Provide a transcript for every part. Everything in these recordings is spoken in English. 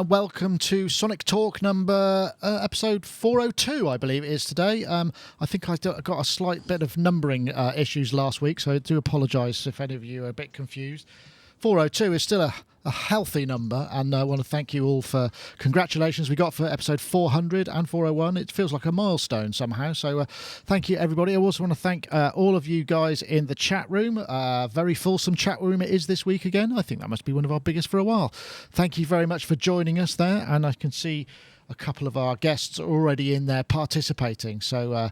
welcome to Sonic Talk number episode 402, I believe it is today. I think I got a slight bit of numbering issues last week, so I do apologise if any of you are a bit confused. 402 is still a healthy number, and I want to thank you all for congratulations we got for episode 400 and 401. It feels like a milestone somehow, so thank you everybody. I also want to thank all of you guys in the chat room. Very fulsome chat room it is this week again. I think that must be one of our biggest for a while. Thank you very much for joining us there, and I can see a couple of our guests already in there participating, so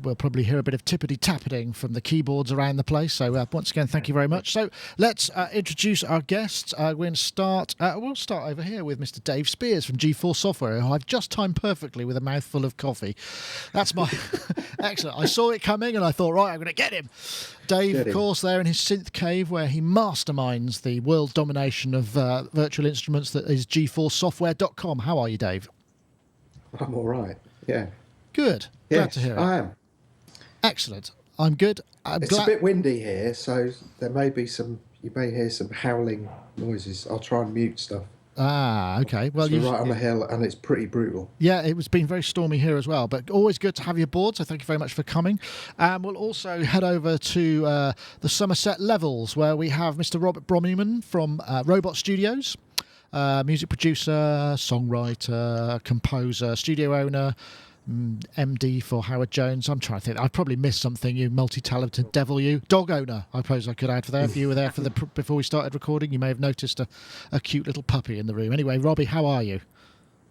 we'll probably hear a bit of tippity-tappeting from the keyboards around the place. So once again, thank you very much. So let's introduce our guests. We're going to start. We'll start over here with Mr. Dave Spears from G4 Software, who I've just timed perfectly with a mouthful of coffee. That's my excellent. I saw it coming and I thought, right, I'm going to get him. Dave, of course, there in his synth cave where he masterminds the world domination of virtual instruments that is G4software.com. How are you, Dave? I'm all right. Yeah. Good. Yes, glad to hear it. I am. Excellent. I'm good. It's a bit windy here, so there may be some. You may hear some howling noises. I'll try and mute stuff. Ah, okay. Well, we're right on the hill, and it's pretty brutal. Yeah, it's been very stormy here as well, but always good to have you aboard, so thank you very much for coming. We'll also head over to the Somerset Levels, where we have Mr. Robert Bromyman from Robot Studios, music producer, songwriter, composer, studio owner, MD for Howard Jones. I'm trying to think. I've probably missed something, you multi-talented devil, you. Dog owner, I suppose I could add for there. If you were there for before we started recording, you may have noticed a cute little puppy in the room. Anyway, Robbie, how are you?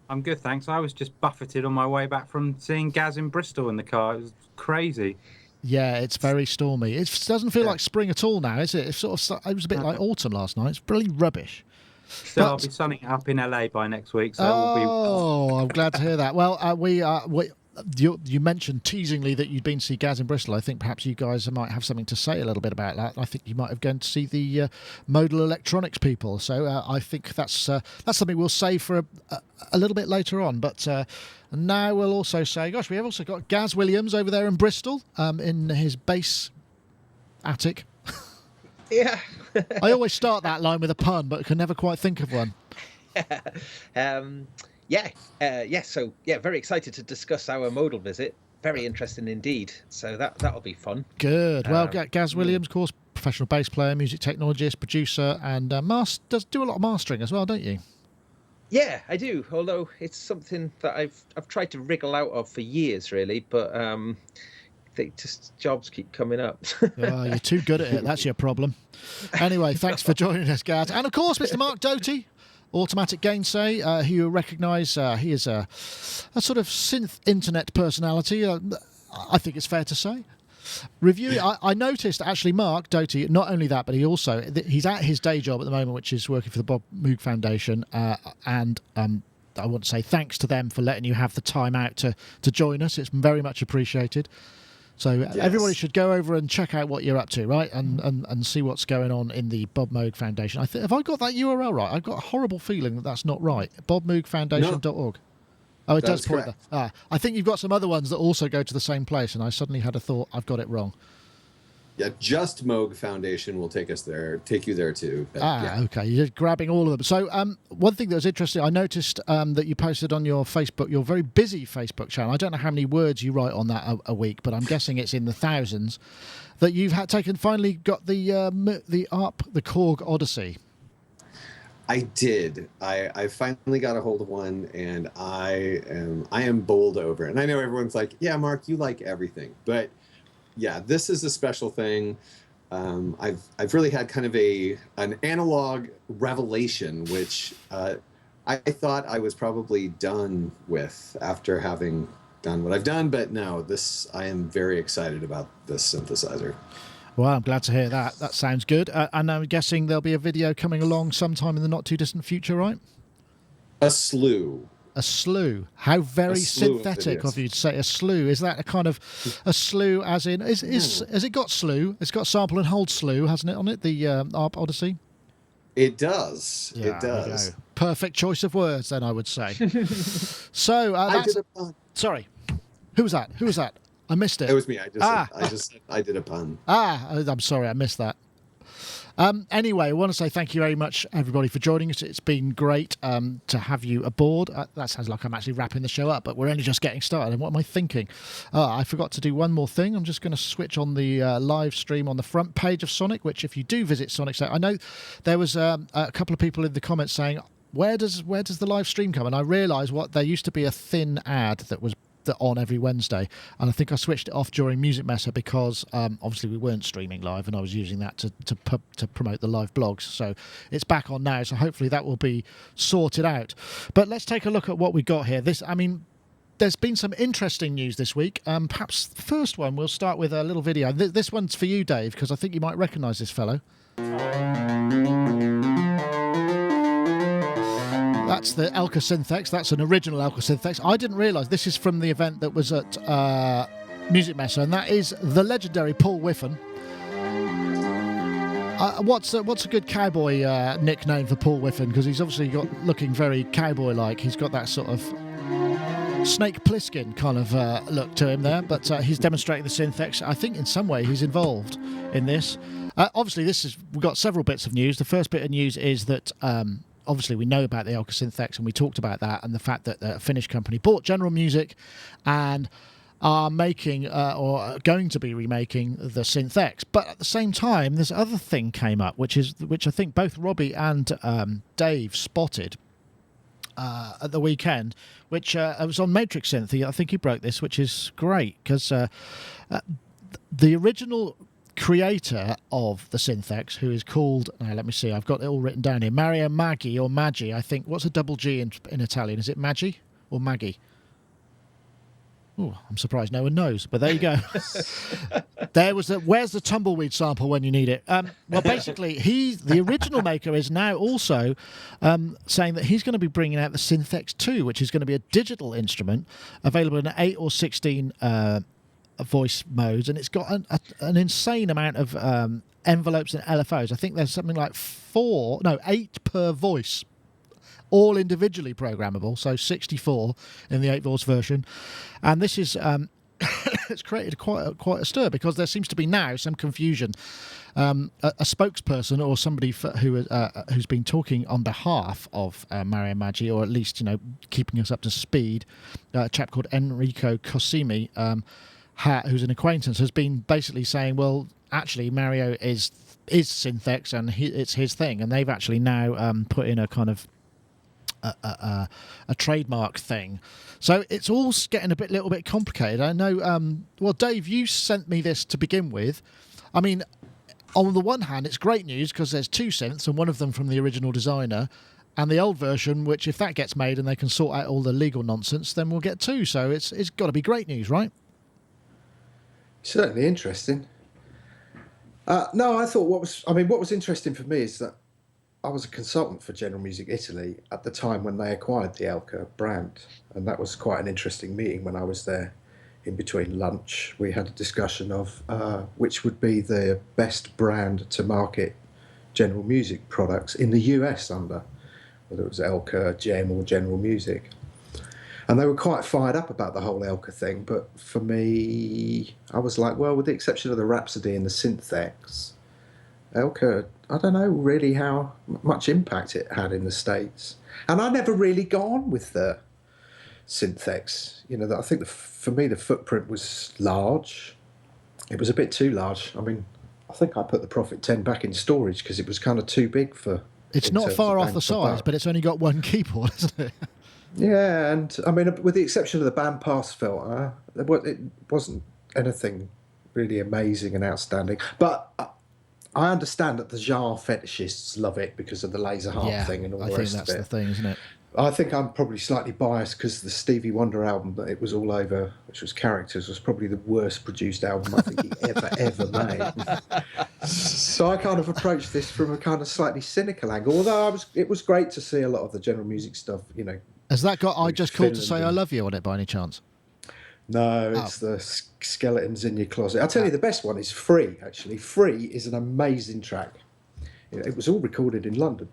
I'm good, thanks. I was just buffeted on my way back from seeing Gaz in Bristol in the car. It was crazy. Yeah, it's very stormy. It doesn't feel like spring at all now, is it? It was a bit like autumn last night. It's really rubbish. So I'll be sunning it up in LA by next week. So I'm glad to hear that. Well, you mentioned teasingly that you'd been to see Gaz in Bristol. I think perhaps you guys might have something to say a little bit about that. I think you might have gone to see the Modal electronics people. So I think that's something we'll save for a little bit later on. But now we'll also say, gosh, we have also got Gaz Williams over there in Bristol in his bass attic. Yeah. I always start that line with a pun, but can never quite think of one. So very excited to discuss our Modal visit. Very interesting indeed. So that'll be fun. Good. Well, Gaz Williams, of course, professional bass player, music technologist, producer, and does do a lot of mastering as well, don't you? Yeah, I do. Although it's something that I've tried to wriggle out of for years, really, but jobs keep coming up. You're too good at it. That's your problem. Anyway, thanks for joining us, Gaz. And of course, Mr. Mark Doty, Automatic Gainsay, who you recognise. He is a sort of synth internet personality, I think it's fair to say. I noticed, actually, Mark Doty, not only that, but he's at his day job at the moment, which is working for the Bob Moog Foundation, and I want to say thanks to them for letting you have the time out to join us. It's very much appreciated. So yes. Everybody should go over and check out what you're up to, right? And see what's going on in the Bob Moog Foundation. Have I got that URL right? I've got a horrible feeling that that's not right. BobMoogFoundation.org. Oh, it does point there. I think you've got some other ones that also go to the same place, and I suddenly had a thought I've got it wrong. Yeah, just Moog Foundation will take you there too. But, Okay, you're grabbing all of them. So one thing that was interesting, I noticed that you posted on your very busy Facebook channel. I don't know how many words you write on that a week, but I'm guessing it's in the thousands. That you've finally got the Korg Odyssey. I did. I finally got a hold of one, and I am bowled over. And I know everyone's like, "Yeah, Mark, you like everything," but yeah, this is a special thing. I've really had kind of an analog revelation, which I thought I was probably done with after having done what I've done, but no, I am very excited about this synthesizer. Well, I'm glad to hear that. That sounds good. And I'm guessing there'll be a video coming along sometime in the not too distant future, right? A slew. A slew. How very synthetic of you to say a slew. Is that a kind of a slew as in... Has it got slew? It's got sample and hold slew, hasn't it, on it, the ARP Odyssey? It does. Yeah, it does. Perfect choice of words, then, I would say. So, I did a pun. Sorry. Who was that? I missed it. It was me. I did a pun. I'm sorry, I missed that. Anyway, I want to say thank you very much, everybody, for joining us. It's been great to have you aboard. That sounds like I'm actually wrapping the show up, but we're only just getting started. And what am I thinking? I forgot to do one more thing. I'm just going to switch on the live stream on the front page of Sonic, which if you do visit Sonic, I know there was a couple of people in the comments saying, where does the live stream come? And I realised there used to be a thin ad that was on every Wednesday, and I think I switched it off during Music Messer because obviously we weren't streaming live, and I was using that to promote the live blogs. So it's back on now, so hopefully that will be sorted out. But let's take a look at what we got here. There's been some interesting news this week. Perhaps the first one, we'll start with a little video. This one's for you, Dave, because I think you might recognise this fellow. That's the Elka Synthex. That's an original Elka Synthex. I didn't realise this is from the event that was at Music Messer, and that is the legendary Paul Whiffen. What's a good cowboy nickname for Paul Whiffen? Because he's obviously looking very cowboy-like. He's got that sort of Snake Plissken kind of look to him there, but he's demonstrating the Synthex. I think in some way he's involved in this. Obviously, we've got several bits of news. The first bit of news is that obviously we know about the Elka Synthex, and we talked about that, and the fact that a Finnish company bought General Music and are making or going to be remaking the Synthex. But at the same time, this other thing came up, which I think both Robbie and Dave spotted at the weekend, which was on Matrix Synth. I think he broke this, which is great, because the original creator of the Synthex, who is called, let me see, I've got it all written down here, Mario Maggi, or Maggi, I think. What's a double G in Italian? Is it Maggi or Maggi? Oh, I'm surprised no one knows, but there you go. Where's the tumbleweed sample when you need it? Well, basically, the original maker is now also saying that he's going to be bringing out the Synthex 2, which is going to be a digital instrument available in 8 or 16 voice modes, and it's got an insane amount of envelopes and LFOs. I think there's something like 8 per voice, all individually programmable, so 64 in the 8 voice version. And this is it's created quite a stir, because there seems to be now some confusion. A spokesperson or somebody who's been talking on behalf of Mario Maggi, or at least keeping us up to speed, a chap called Enrico Cosimi, who's an acquaintance, has been basically saying, well, actually Mario is Synthex and it's his thing, and they've actually now put in a kind of a trademark thing. So it's all getting a little bit complicated. I know. Well, Dave, you sent me this to begin with. I mean, on the one hand, it's great news because there's 2 synths, and one of them from the original designer, and the old version, which if that gets made and they can sort out all the legal nonsense, then we'll get 2. So it's got to be great news, right? Certainly interesting. No, I thought what was interesting for me is that I was a consultant for General Music Italy at the time when they acquired the Elka brand, and that was quite an interesting meeting when I was there. In between lunch, we had a discussion of which would be the best brand to market General Music products in the US under, whether it was Elka, Gem, or General Music. And they were quite fired up about the whole Elka thing, but for me, I was like, well, with the exception of the Rhapsody and the Synthex, Elka, I don't know really how much impact it had in the States. And I never really got on with the Synthex. I think for me the footprint was large. It was a bit too large. I mean, I think I put the Prophet 10 back in storage because it was kind of too big for... It's not far off the size, but it's only got one keyboard, isn't it? Yeah, and I mean, with the exception of the bandpass filter, it wasn't anything really amazing and outstanding. But I understand that the Jar fetishists love it because of the laser harp thing and all the rest of it. I think that's the thing, isn't it? I think I'm probably slightly biased because the Stevie Wonder album that it was all over, which was Characters, was probably the worst produced album I think he ever made. So I kind of approached this from a kind of slightly cynical angle, although it was great to see a lot of the General Music stuff, Has that got I Just Called to Say I Love You on it by any chance? No, it's the Skeletons in Your Closet. I'll tell you, the best one is Free, actually. Free is an amazing track. It was all recorded in London.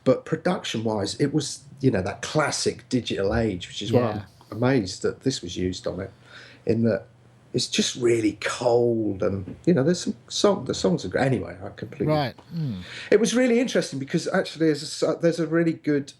But production-wise, it was, that classic digital age, which is why I'm amazed that this was used on it. In that, it's just really cold, and there's the songs are great. Anyway, I completely Right. It was really interesting because actually there's a really good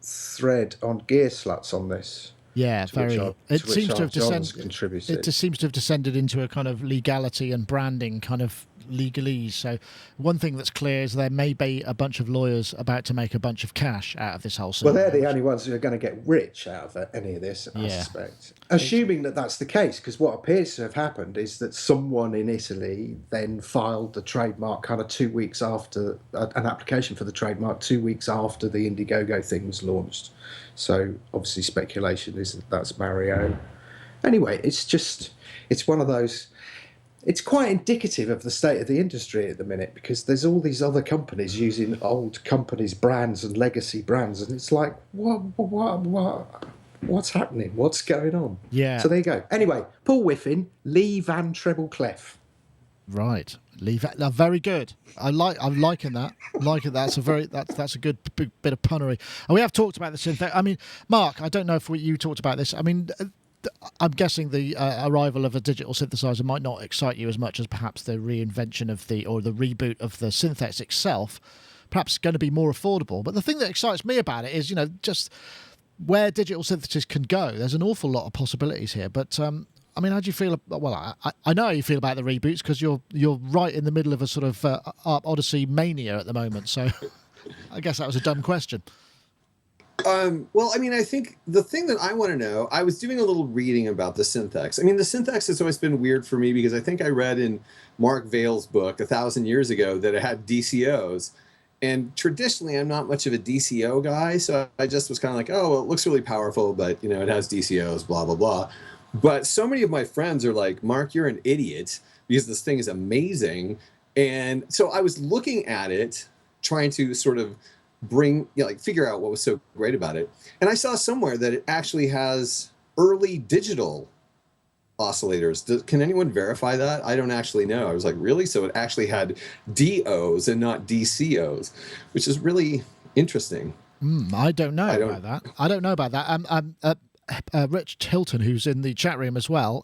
thread on Gear Sluts on this. Yeah, It seems to have contributed. It just seems to have descended into a kind of legality and branding kind of legalese. So one thing that's clear is there may be a bunch of lawyers about to make a bunch of cash out of this whole scenario. Well, they're the only ones who are going to get rich out of any of this, I suspect. Assuming that that's the case, because what appears to have happened is that someone in Italy then filed the trademark kind of 2 weeks after an application for the trademark 2 weeks after the Indiegogo thing was launched. So obviously speculation is that's Mario. Anyway, it's one of those. It's quite indicative of the state of the industry at the minute, because there's all these other companies using old companies' brands and legacy brands, and it's like, what's happening? What's going on? Yeah. So there you go. Anyway, Paul Whiffin, Lee Van Treble Clef. Right. Leave that. Very good. I'm liking that. That's a good bit of punnery. And we have talked about the synth. I mean, Mark, I don't know if you talked about this. I mean, I'm guessing the arrival of a digital synthesizer might not excite you as much as perhaps the reinvention of the reboot of the Synthex itself. Perhaps going to be more affordable. But the thing that excites me about it is, just where digital synthesis can go. There's an awful lot of possibilities here. But I mean, how do you feel? Well, I know how you feel about the reboots because you're right in the middle of a sort of Art Odyssey mania at the moment. So I guess that was a dumb question. Well, I mean, I think the thing that I want to know, I was doing a little reading about the Synthex. I mean, the Synthex has always been weird for me because I think I read in Mark Vail's book 1,000 years ago that it had DCOs. And traditionally, I'm not much of a DCO guy. So I just was kind of like, oh, well, it looks really powerful, but, it has DCOs, blah, blah, blah. But so many of my friends are like, Mark, you're an idiot because this thing is amazing. And so I was looking at it, trying to sort of figure out what was so great about it. And I saw somewhere that it actually has early digital oscillators. Can anyone verify that? I don't actually know. I was like, really? So it actually had DOs and not DCOs, which is really interesting. I don't know about that. I don't know about that. Rich Hilton, who's in the chat room as well,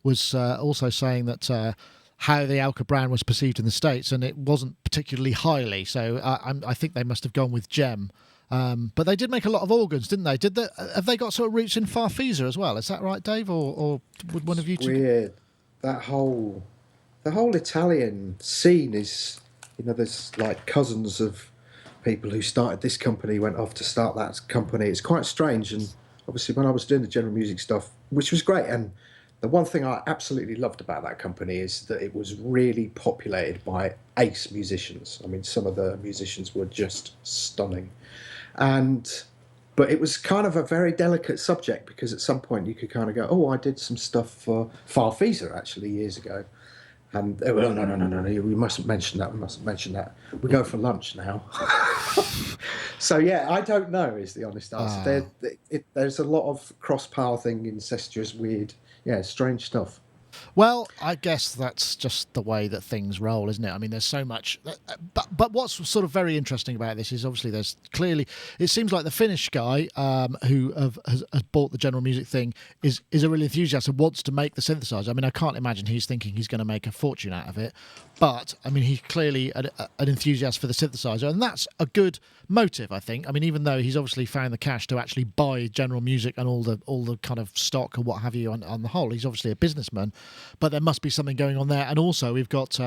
was also saying that how the Alka brand was perceived in the States, and it wasn't particularly highly. So I think they must have gone with Gem. But they did make a lot of organs, didn't they? Have they got sort of roots in Farfisa as well? Is that right, Dave? Or would one of you two? Weird. The whole Italian scene is, there's like cousins of people who started this company went off to start that company. It's quite strange. And obviously when I was doing the general music stuff, which was great, and the one thing I absolutely loved about that company is that it was really populated by ace musicians. I mean, some of the musicians were just stunning. But it was kind of a very delicate subject because at some point you could kind of go, oh, I did some stuff for Farfisa actually years ago. And they were, oh, no, we mustn't mention that. We go for lunch now. So, yeah, I don't know is the honest answer. There's a lot of cross-pathing, incestuous, weird, strange stuff. Well, I guess that's just the way that things roll, isn't it? I mean, there's so much. But what's sort of very interesting about this is obviously there's clearly, it seems like the Finnish guy who has bought the general music thing is a real enthusiast and wants to make the synthesizer. I mean, I can't imagine he's thinking he's going to make a fortune out of it. But, I mean, he's clearly an enthusiast for the synthesizer, and that's a good motive, I think. I mean, even though he's obviously found the cash to actually buy general music and all the kind of stock and what have you on the whole, he's obviously a businessman. But there must be something going on there. And also we've got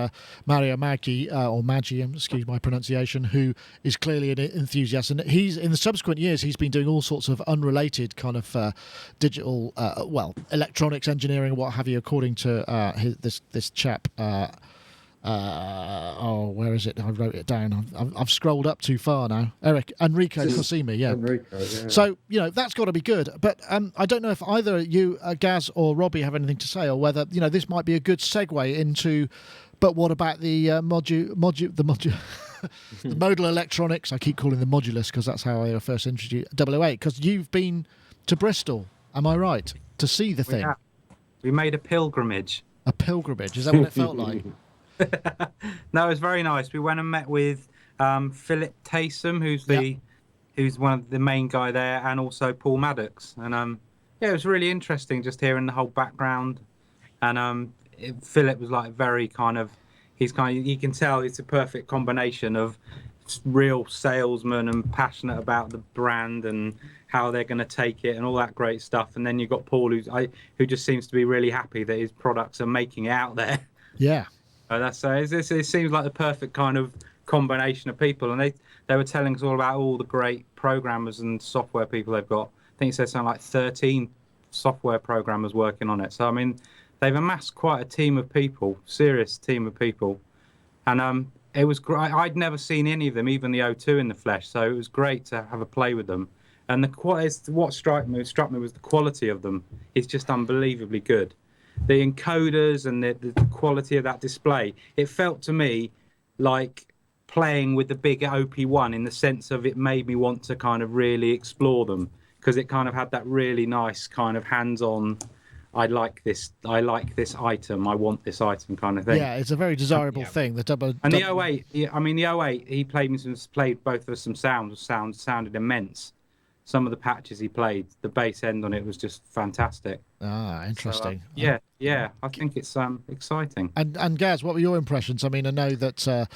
Mario Maggi, or Maggi, excuse my pronunciation, who is clearly an enthusiast. And he's in the subsequent years, he's been doing all sorts of unrelated kind of digital, electronics engineering, what have you, according to this chap. Where is it? I wrote it down. I've scrolled up too far now. Enrico Cosimi, yeah. Enrico, yeah. So, that's got to be good. But I don't know if either you, Gaz or Robbie, have anything to say, or whether, this might be a good segue into, but what about the the modal electronics? I keep calling them modulus because that's how I first introduced WA, because you've been to Bristol, am I right, to see the thing? We made a pilgrimage. A pilgrimage? Is that what it felt like? No, it was very nice. We went and met with Philip Taysom, who's one of the main guy there, and also Paul Maddox. And it was really interesting just hearing the whole background and Philip was like very kind of, you can tell it's a perfect combination of real salesman and passionate about the brand and how they're going to take it and all that great stuff. And then you've got Paul, who just seems to be really happy that his products are making it out there. Yeah. It seems like the perfect kind of combination of people. And they were telling us all about all the great programmers and software people they've got. I think it said something like 13 software programmers working on it. So, I mean, they've amassed quite a team of people, serious team of people. And it was great. I'd never seen any of them, even the O2 in the flesh. So it was great to have a play with them. And what struck me was the quality of them. It's just unbelievably good. The encoders and the quality of that display. It felt to me like playing with the big OP1 in the sense of it made me want to kind of really explore them, because it kind of had that really nice kind of hands-on, I like this item, I want this item kind of thing. Yeah, it's a very desirable thing. The the 08, the 08, he played both of us some sounded immense. Some of the patches he played, the bass end on it was just fantastic. Ah, interesting. So, I think it's exciting. And Gaz, what were your impressions? I mean, I know that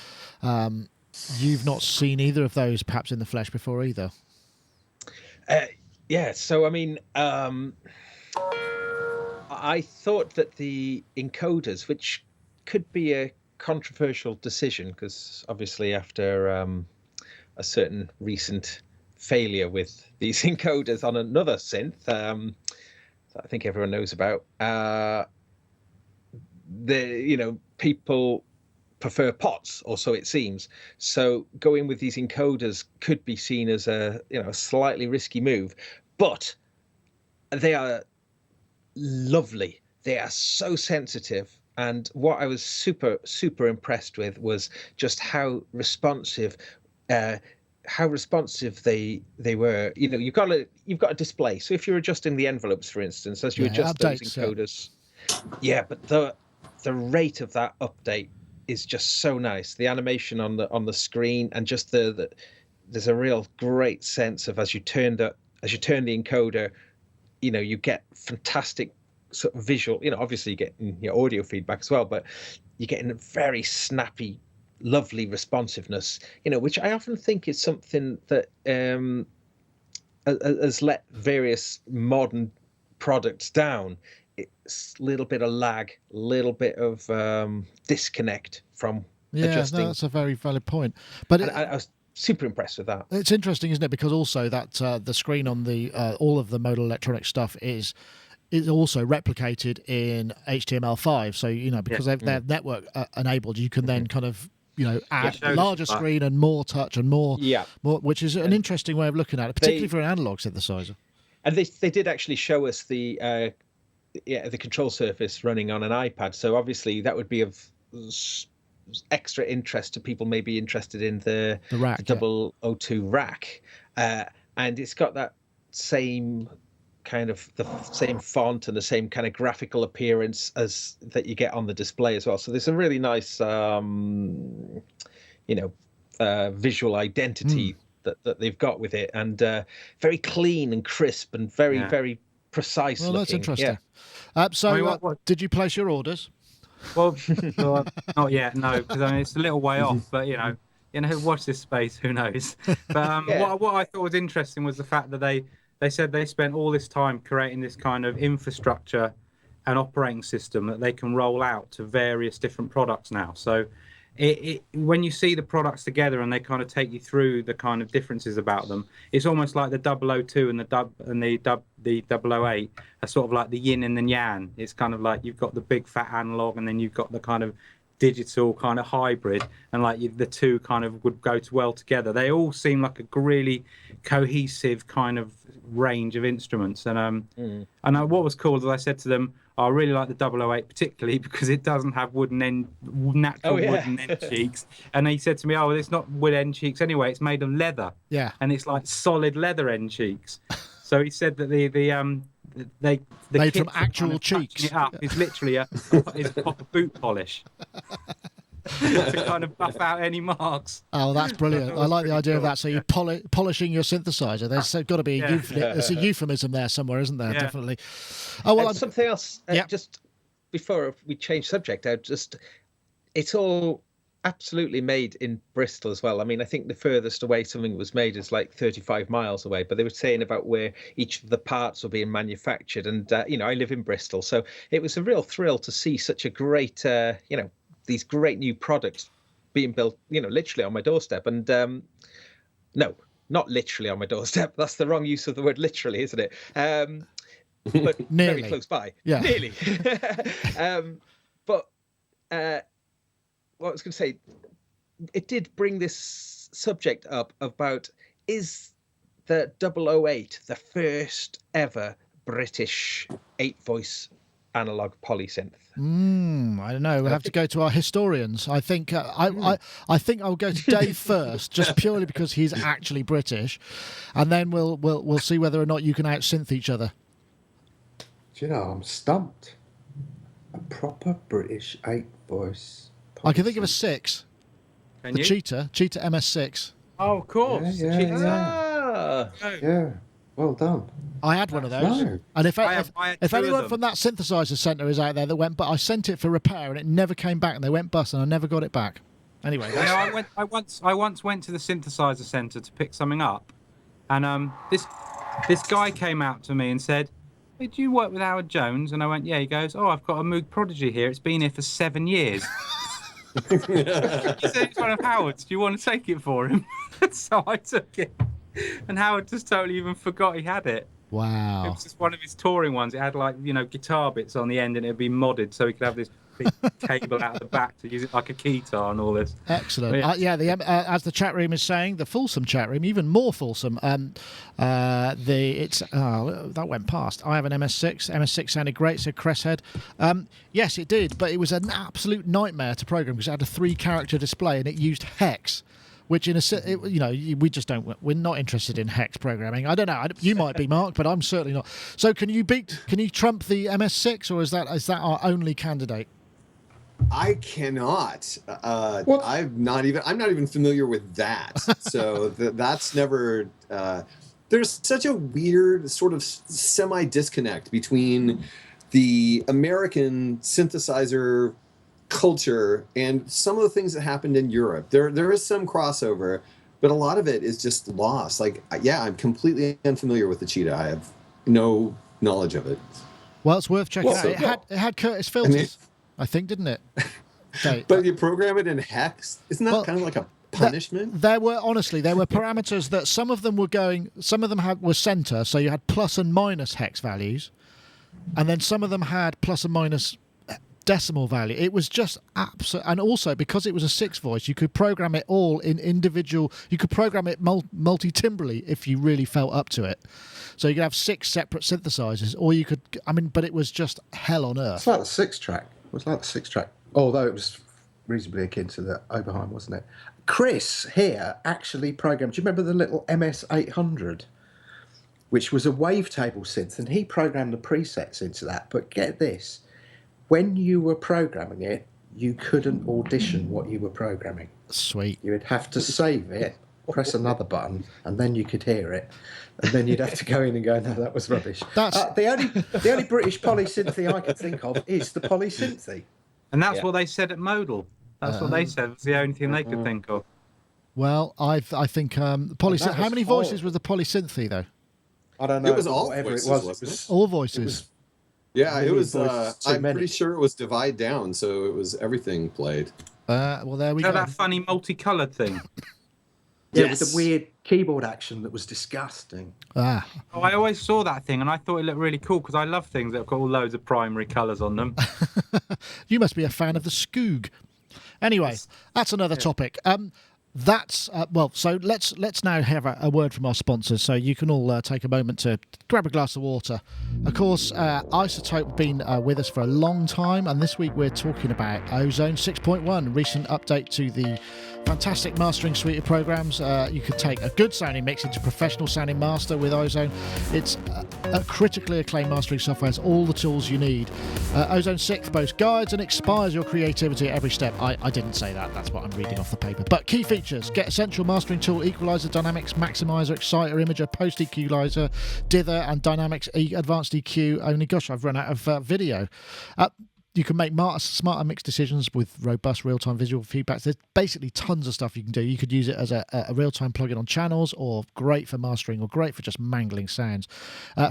you've not seen either of those perhaps in the flesh before either. So I mean, I thought that the encoders, which could be a controversial decision, because obviously after a certain recent failure with these encoders on another synth that I think everyone knows about, people prefer pots, or so it seems. So going with these encoders could be seen as a slightly risky move, but they are lovely. They are so sensitive. And what I was super impressed with was just how responsive they were. You've got a display. So if you're adjusting the envelopes, for instance, as you adjust those encoders, but the rate of that update is just so nice. The animation on the screen, and just there's a real great sense of as you turn the encoder, you get fantastic sort of visual. Obviously you get your audio feedback as well, but you're getting a very snappy, lovely responsiveness, which I often think is something that has let various modern products down. It's a little bit of lag, a little bit of disconnect from adjusting. No, that's a very valid point. But I was super impressed with that. It's interesting, isn't it? Because also that the screen on the all of the Modal electronic stuff is also replicated in HTML5. So because they're network enabled, you can then kind of add a larger screen and more touch and more, which is an interesting way of looking at it, particularly for an analog synthesizer. And they did actually show us the control surface running on an iPad. So obviously that would be of extra interest to people maybe interested in the rack, the 002 rack. And it's got that same kind of the same font and the same kind of graphical appearance as that you get on the display as well. So there's a really nice, visual identity that they've got with it, and very clean and crisp and very precise. Well, that's looking. interesting. Did you place your orders? Well, not yet, no, because it's a little way off. But watch this space. Who knows? But what I thought was interesting was the fact that they said they spent all this time creating this kind of infrastructure and operating system that they can roll out to various different products now. So when you see the products together and they kind of take you through the kind of differences about them, it's almost like the 002 and the 008 are sort of like the yin and the yang. It's kind of like you've got the big fat analog, and then you've got the kind of digital kind of hybrid, and the two kind of would go well together. They all seem like a really cohesive kind of range of instruments. And what was cool is I said to them, I really like the 008 particularly because it doesn't have wooden end cheeks. And he said to me, it's not wood end cheeks anyway, it's made of leather. Yeah. And it's like solid leather end cheeks. So he said that the made from actual cheeks. It up is literally a proper boot polish. To kind of buff out any marks. Oh, that's brilliant. I like the idea of that. So you're polishing your synthesizer. There's got to be there's a euphemism there somewhere, isn't there? Yeah. Definitely. Oh, well, something else. Just before we change subject, it's all absolutely made in Bristol as well. I mean, I think the furthest away something was made is like 35 miles away, but they were saying about where each of the parts were being manufactured. And, I live in Bristol, so it was a real thrill to see such a great, these great new products being built, literally on my doorstep. And no, not literally on my doorstep. That's the wrong use of the word literally, isn't it? But very close by. Yeah. Nearly. But what I was going to say, it did bring this subject up about, is the 008 the first ever British 8-voice analog polysynth? I don't know. We'll have to go to our historians. I think I think I'll go to Dave first, just purely because he's actually British, and then we'll see whether or not you can out-synth each other. Do you know, I'm stumped. A proper British 8-voice. I can think of a 6. Can the you? Cheetah MS6. Oh, of course. Yeah. Well done. I had one of those. No. And if I had two anyone of them. from that synthesizer centre is out there that went, but I sent it for repair and it never came back, and they went bust, and I never got it back. Anyway, I once went to the synthesizer centre to pick something up, and this guy came out to me and said, "Hey, do you work with Howard Jones?" And I went, "Yeah." He goes, "Oh, I've got a Moog Prodigy here. It's been here for 7 years." He said, "It's one of Howard's. Do you want to take it for him?" So I took it, and Howard just totally even forgot he had it. wow. It was just one of his touring ones. It had guitar bits on the end, and it'd be modded so he could have this big cable out the back to use it like a keytar and all this. Excellent. As the chat room is saying, the fulsome chat room, even more fulsome. That went past. I have an MS6. MS6 sounded great, said Cresshead. Yes, it did, but it was an absolute nightmare to program because it had a 3-character display and it used hex. Which we just don't. We're not interested in hex programming. I don't know. You might be, Mark, but I'm certainly not. So, can you trump the MS6, or is that our only candidate? I cannot. What? I'm not even familiar with that. So that's never. There's such a weird sort of semi-disconnect between the American synthesizer culture and some of the things that happened in Europe. There is some crossover, but a lot of it is just lost. I'm completely unfamiliar with the Cheetah. I have no knowledge of it. Well, it's worth checking out. It had Curtis filters, I think, didn't it? But you program it in hex? Isn't that kind of like a punishment? There were parameters that some of them were center, so you had plus and minus hex values, and then some of them had plus and minus decimal value. It was just absolute, and also because it was a 6-voice, you could program it all in individual. You could program it multi-timbrally if you really felt up to it. So you could have 6 separate synthesizers, or you could. But it was just hell on earth. It's like the 6-track. It was like the 6-track, although it was reasonably akin to the Oberheim, wasn't it? Chris here actually programmed. Do you remember the little MS800, which was a wavetable synth, and he programmed the presets into that. But get this. When you were programming it, you couldn't audition what you were programming. Sweet. You would have to save it, press another button, and then you could hear it. And then you'd have to go in and go, no, that was rubbish. The only British polysynthy I can think of is the polysynthy. And that's what they said at Modal. That's what they said. It was the only thing they could think of. Well, I think polysynth. How many voices was the polysynthy though? I don't know. It was all voices, wasn't it? All voices. It was. I'm pretty sure it was divide down, so it was everything played. Well, there we go. That funny multicolored thing. With the weird keyboard action that was disgusting. Oh, I always saw that thing, and I thought it looked really cool because I love things that have got all loads of primary colours on them. You must be a fan of the Skoog. Anyway, that's another topic. So let's now have a word from our sponsors. So you can all take a moment to grab a glass of water. Of course, iZotope have been with us for a long time, and this week we're talking about Ozone 6.1, recent update to the fantastic mastering suite of programs. You could take a good sounding mix into professional sounding master with Ozone. It's a critically acclaimed mastering software. Has all the tools you need. Ozone 6 both guides and inspires your creativity at every step. I didn't say that. That's what I'm reading off the paper. But key features: get essential mastering tool, equalizer, dynamics, maximizer, exciter, imager, post equalizer, dither, and dynamics advanced EQ. Only gosh, I've run out of video. You can make smarter mix decisions with robust real-time visual feedback. There's basically tons of stuff you can do. You could use it as a real-time plugin on channels, or great for mastering, or great for just mangling sounds.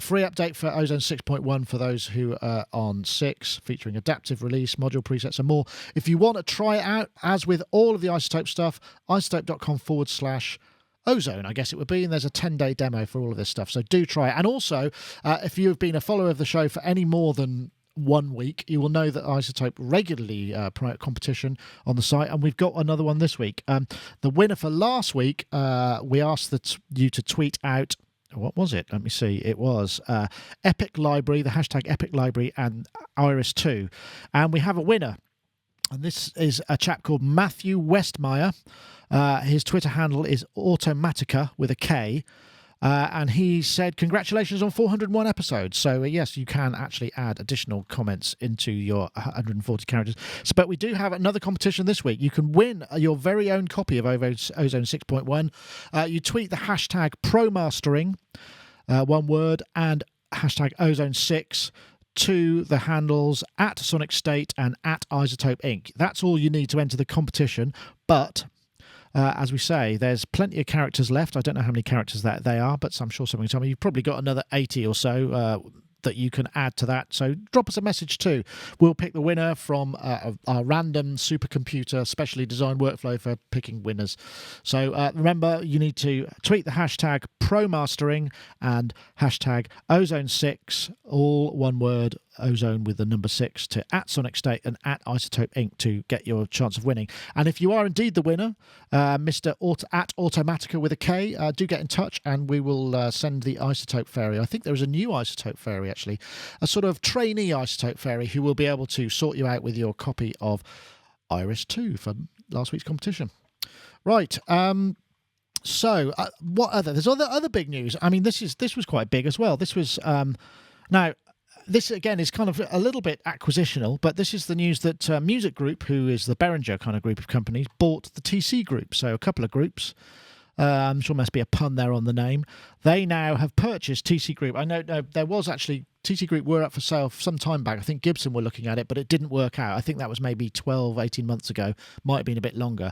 Free update for Ozone 6.1 for those who are on 6, featuring adaptive release, module presets, and more. If you want to try it out, as with all of the iZotope stuff, iZotope.com/Ozone, I guess it would be, and there's a 10-day demo for all of this stuff. So do try it. And also, if you have been a follower of the show for any more than 1 week, you will know that iZotope regularly promote competition on the site, and we've got another one this week. The winner for last week, we asked you to tweet out, what was it? Let me see. It was Epic Library, the hashtag Epic Library, and Iris2. And we have a winner. And this is a chap called Matthew Westmeyer. His Twitter handle is Automatica with a K. And he said, congratulations on 401 episodes. So, yes, you can actually add additional comments into your 140 characters. So, but we do have another competition this week. You can win your very own copy of Ozone 6.1. You tweet the hashtag ProMastering, one word, and hashtag Ozone 6 to the handles at Sonic State and at iZotope Inc. That's all you need to enter the competition. But as we say, there's plenty of characters left. I don't know how many characters that they are, but I'm sure someone can tell me. You've probably got another 80 or so that you can add to that. So drop us a message too. We'll pick the winner from our random supercomputer specially designed workflow for picking winners. So remember, you need to tweet the hashtag ProMastering and hashtag Ozone6, all one word, Ozone with the number 6, to at Sonic State and at iZotope Inc. to get your chance of winning. And if you are indeed the winner, Mr. at Automatica with a K, do get in touch and we will send the iZotope Fairy. I think there is a new iZotope Fairy, actually, a sort of trainee iZotope Fairy who will be able to sort you out with your copy of Iris 2 for last week's competition. Right. So what other? There's other big news. I mean, this was quite big as well. This was now. This, again, is kind of a little bit acquisitional, but this is the news that Music Group, who is the Behringer kind of group of companies, bought the TC Group. So a couple of groups. I'm sure must be a pun there on the name. They now have purchased TC Group. I know there was actually, TC Group were up for sale some time back. I think Gibson were looking at it, but it didn't work out. I think that was maybe 12, 18 months ago. Might have been a bit longer.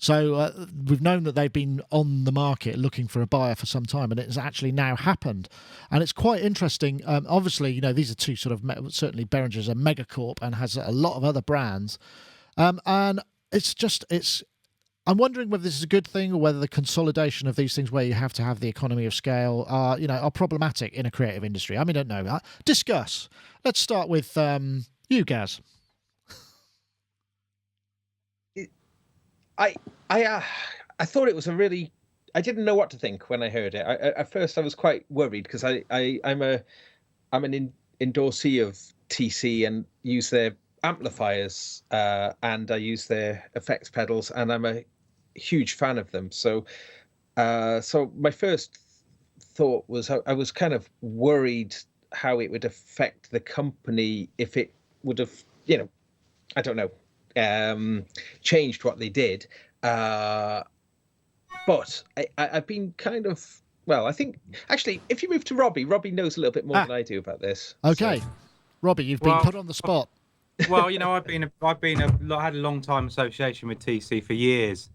So we've known that they've been on the market looking for a buyer for some time, and it has actually now happened. And it's quite interesting. Obviously, you know, these are two sort of, certainly Behringer's a megacorp and has a lot of other brands. And I'm wondering whether this is a good thing or whether the consolidation of these things where you have to have the economy of scale are problematic in a creative industry. I mean, I don't know. Discuss. Let's start with you, Gaz. I thought it was I didn't know what to think when I heard it. At first I was quite worried because I'm an endorsee of TC and use their amplifiers and I use their effects pedals and I'm a huge fan of them. So my first thought was I was kind of worried how it would affect the company if it would have, I don't know, changed what they did. But I've been kind of, I think, actually, if you move to Robbie knows a little bit more than I do about this. Okay. So. Robbie, you've been put on the spot. Well, I've had a long time association with TC for years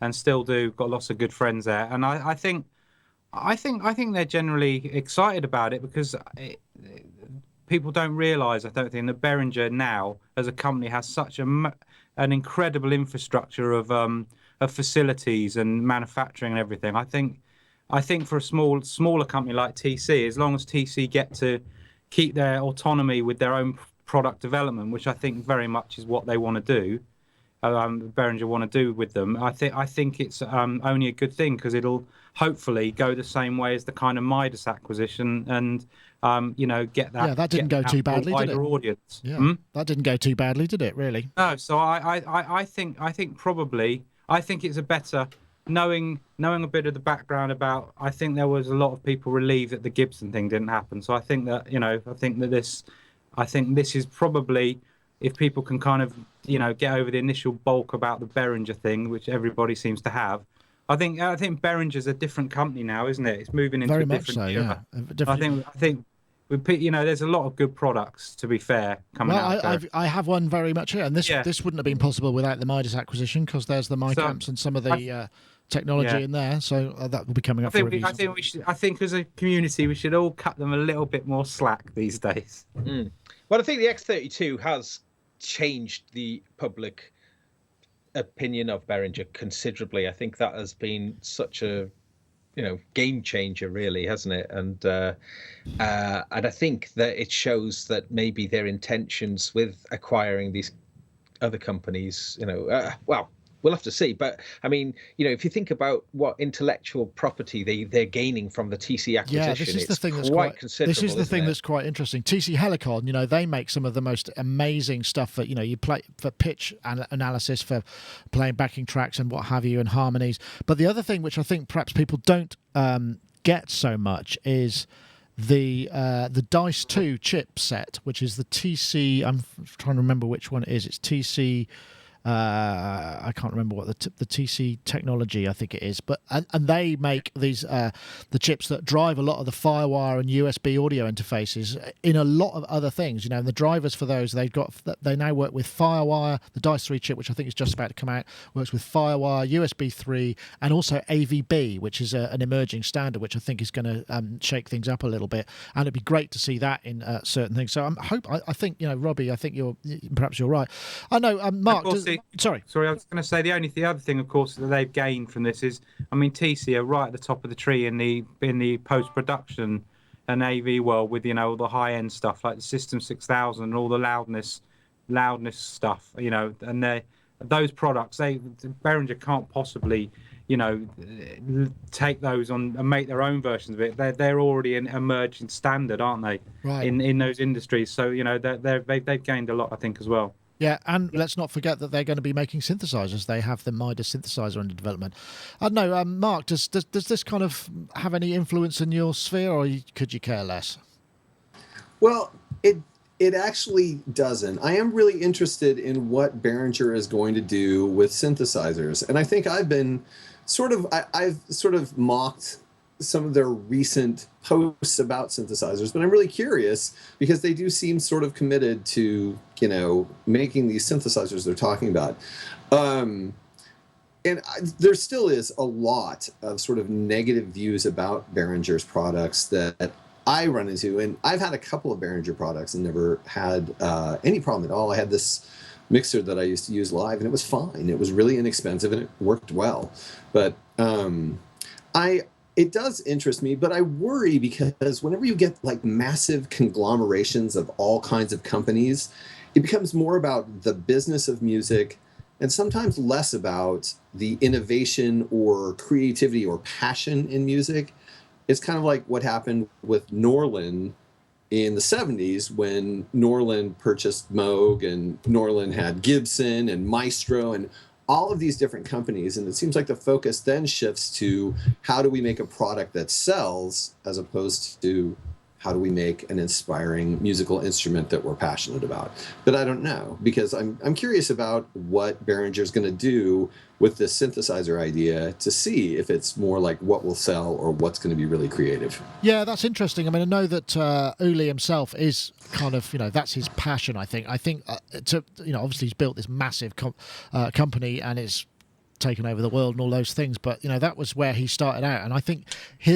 and still do, got lots of good friends there. And I think they're generally excited about it because people don't realise, I don't think, that Behringer now as a company has such an incredible infrastructure of facilities and manufacturing and everything. I think for a smaller company like TC, as long as TC get to keep their autonomy with their own product development, which I think very much is what they want to do, Behringer want to do with them, I think it's only a good thing because it'll hopefully go the same way as the kind of Midas acquisition and get that. Yeah, that didn't go too badly, did it? Audience. Yeah, that didn't go too badly, did it? Really? No. So I think it's a better knowing a bit of the background about. I think there was a lot of people relieved that the Gibson thing didn't happen. So I think that this is probably, if people can kind of get over the initial bulk about the Behringer thing, which everybody seems to have. I think Behringer's a different company now, isn't it? It's moving into very a much different so. era. Yeah, I think there's a lot of good products, to be fair, coming out. I have one very much here, and this wouldn't have been possible without the Midas acquisition, because there's the mic amps and some of the technology in there. So that will be coming up for reviews. I think as a community we should all cut them a little bit more slack these days. Well, I think the X32 has changed the public opinion of Behringer considerably. I think that has been such a game changer, really, hasn't it? And I think that it shows that maybe their intentions with acquiring these other companies, well, we'll have to see. But I mean, if you think about what intellectual property they're gaining from the TC acquisition, this is the thing that's quite considerable. This is the thing that's quite interesting. TC Helicon, they make some of the most amazing stuff for you play for pitch analysis, for playing backing tracks and what have you, and harmonies. But the other thing, which I think perhaps people don't get so much, is the Dice 2 chip set, which is the TC. I'm trying to remember which one it is. It's TC. I can't remember what the TC technology, I think it is, but and they make these the chips that drive a lot of the FireWire and USB audio interfaces in a lot of other things. And the drivers for those, they now work with FireWire. The Dice 3 chip, which I think is just about to come out, works with FireWire, USB 3, and also AVB, which is an emerging standard, which I think is going to shake things up a little bit. And it'd be great to see that in certain things. So I think Robbie, I think you're right. I know Mark. Sorry, I was going to say the other thing, of course, that they've gained from this is, TC are right at the top of the tree in the post production and AV world with all the high end stuff like the System 6000 and all the loudness stuff, and those products, Behringer can't possibly take those on and make their own versions of it. They're already an emerging standard, aren't they? Right. In those industries, so they've gained a lot, I think, as well. Yeah, and let's not forget that they're going to be making synthesizers. They have the Midas synthesizer under development. I don't know, Mark, does this kind of have any influence in your sphere, or could you care less? Well, it actually doesn't. I am really interested in what Behringer is going to do with synthesizers, and I think I've sort of mocked some of their recent posts about synthesizers, but I'm really curious because they do seem sort of committed to, making these synthesizers they're talking about. There still is a lot of sort of negative views about Behringer's products that I run into, and I've had a couple of Behringer products and never had any problem at all. I had this mixer that I used to use live, and it was fine. It was really inexpensive, and it worked well. But it does interest me, but I worry because whenever you get like massive conglomerations of all kinds of companies, it becomes more about the business of music and sometimes less about the innovation or creativity or passion in music. It's kind of like what happened with Norlin in the 70s when Norlin purchased Moog, and Norlin had Gibson and Maestro and all of these different companies, and it seems like the focus then shifts to how do we make a product that sells as opposed to how do we make an inspiring musical instrument that we're passionate about. But I don't know, because I'm curious about what Behringer's going to do with this synthesizer idea to see if it's more like what will sell or what's going to be really creative. Yeah, that's interesting. I know that Uli himself is kind of, that's his passion, I think. Obviously he's built this massive company and it's taken over the world and all those things, but that was where he started out, and I think he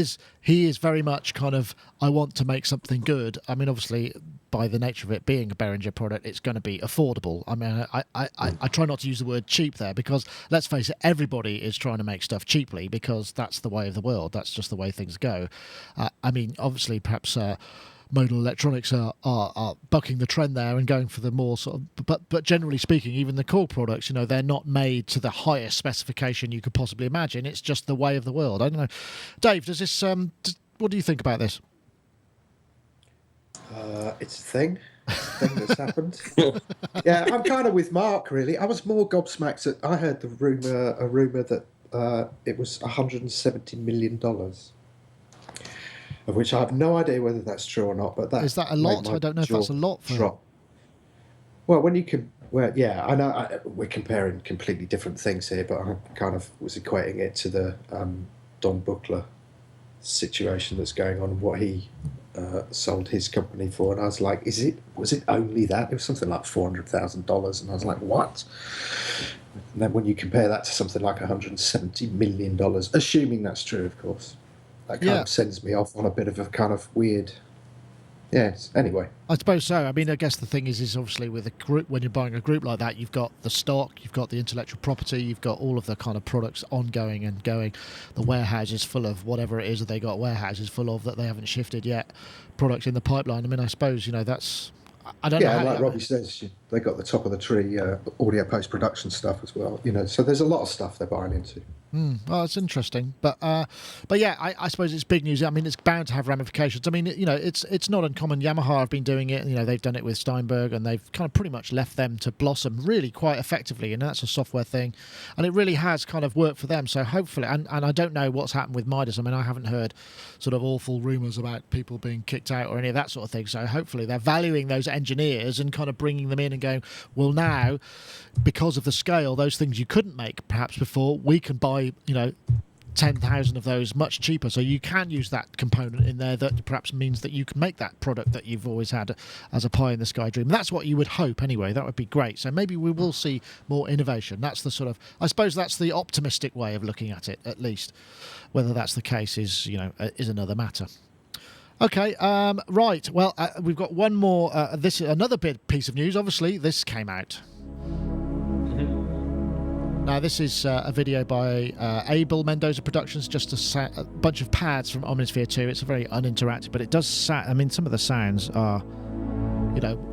is very much kind of, I want to make something good. Obviously by the nature of it being a Behringer product, it's going to be affordable. I try not to use the word cheap there, because let's face it, everybody is trying to make stuff cheaply because that's the way of the world, that's just the way things go. Obviously perhaps Modal Electronics are bucking the trend there and going for the more sort of, but generally speaking, even the core products, they're not made to the highest specification you could possibly imagine. It's just the way of the world. I don't know, Dave, does this what do you think about this? It's a thing that's happened. Yeah, I'm kind of with Mark, really. I was more gobsmacked that I heard a rumor that it was $170 million. Of which I have no idea whether that's true or not. But is that a lot? I don't know if that's a lot. Well, when you can, I know we're comparing completely different things here, but I kind of was equating it to the Don Buchler situation that's going on, what he sold his company for, and I was like, was it only that? It was something like $400,000, and I was like, what? And then when you compare that to something like $170 million, assuming that's true, of course, that kind of sends me off on a bit of a kind of weird. Yes. Anyway, I suppose so. I mean, I guess the thing is obviously with a group, when you're buying a group like that, you've got the stock, you've got the intellectual property, you've got all of the kind of products ongoing and going. The warehouse is full of whatever it is that they got warehouses full of that they haven't shifted yet. Products in the pipeline. I mean, I suppose that's. I don't know. Yeah, like Robbie says, they got the top of the tree audio post-production stuff as well. So there's a lot of stuff they're buying into. Well, it's interesting, but yeah, I suppose it's big news. I mean, it's bound to have ramifications. I mean, it's not uncommon. Yamaha have been doing it. They've done it with Steinberg, and they've kind of pretty much left them to blossom really quite effectively. And that's a software thing, and it really has kind of worked for them. So hopefully, and I don't know what's happened with Midas. I mean, I haven't heard sort of awful rumours about people being kicked out or any of that sort of thing. So hopefully, they're valuing those engineers and kind of bringing them in and going, well, now, because of the scale, those things you couldn't make perhaps before, we can buy 10,000 of those much cheaper, so you can use that component in there that perhaps means that you can make that product that you've always had as a pie in the sky dream. That's what you would hope anyway. That would be great. So maybe we will see more innovation. That's the sort of, I suppose that's the optimistic way of looking at it, at least. Whether that's the case is another matter. Okay, right. Well, we've got one more. This is another big piece of news. Obviously, this came out. Now, this is a video by Abel Mendoza Productions, just a bunch of pads from Omnisphere 2. It's very uninteractive, but it does sound. I mean, some of the sounds are,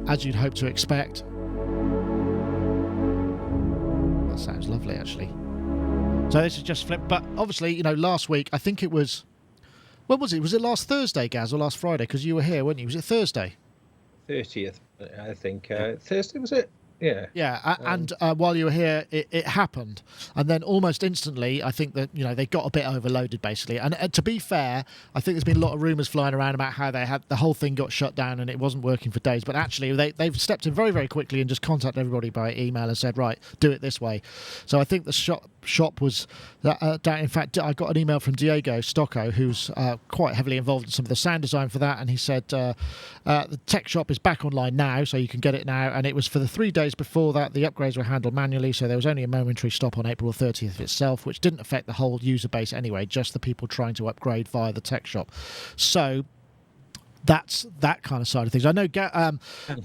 as you'd hope to expect. That sounds lovely, actually. So this is just flipped. But obviously, last week, I think it was. When was it? Was it last Thursday, Gaz, or last Friday? Because you were here, weren't you? Was it Thursday? 30th, I think. Thursday, was it? Yeah. Yeah, and while you were here, it happened. And then almost instantly, I think that, they got a bit overloaded, basically. And to be fair, I think there's been a lot of rumours flying around about how the whole thing got shut down and it wasn't working for days. But actually, they've stepped in very, very quickly and just contacted everybody by email and said, right, do it this way. So I think the shop was down. In fact, I got an email from Diego Stocco, who's quite heavily involved in some of the sound design for that. And he said the tech shop is back online now, so you can get it now. And it was for the 3 days before that, the upgrades were handled manually, so there was only a momentary stop on April 30th itself, which didn't affect the whole user base anyway, just the people trying to upgrade via the tech shop. So that's that kind of side of things. I know,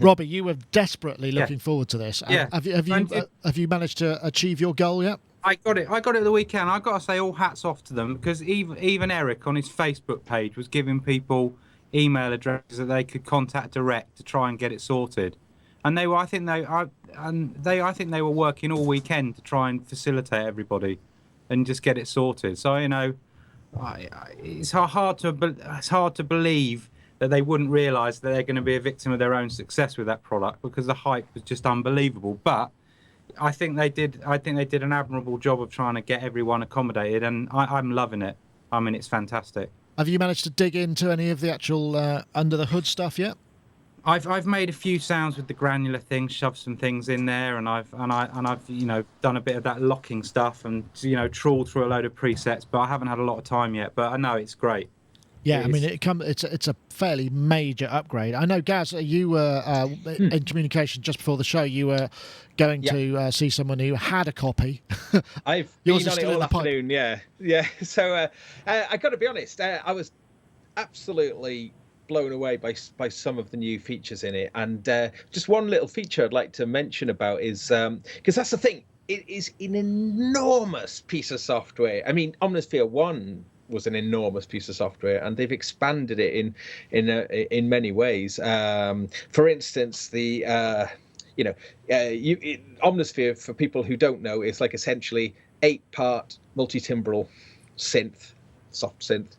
Robbie, you were desperately looking forward to this. Yeah. Have you managed to achieve your goal yet? I got it at the weekend. I got to say, all hats off to them, because even Eric on his Facebook page was giving people email addresses that they could contact direct to try and get it sorted. And I think they were working all weekend to try and facilitate everybody and just get it sorted. So it's hard to believe that they wouldn't realise that they're going to be a victim of their own success with that product, because the hype was just unbelievable. But I think they did an admirable job of trying to get everyone accommodated, and I'm loving it. I mean, it's fantastic. Have you managed to dig into any of the actual under the hood stuff yet? I've made a few sounds with the granular thing, shoved some things in there, and I've done a bit of that locking stuff and trawled through a load of presets, but I haven't had a lot of time yet. But I know it's great. Yeah, I mean, it's a fairly major upgrade. I know, Gaz, you were in communication just before the show. You were going to see someone who had a copy. I've been on it all afternoon. Yeah. So I got to be honest, I was absolutely blown away by some of the new features in it. And just one little feature I'd like to mention about is because that's the thing, it is an enormous piece of software. I mean, Omnisphere 1 was an enormous piece of software, and they've expanded it in many ways. For instance, the Omnisphere, for people who don't know, is like essentially 8-part multi-timbral soft synth,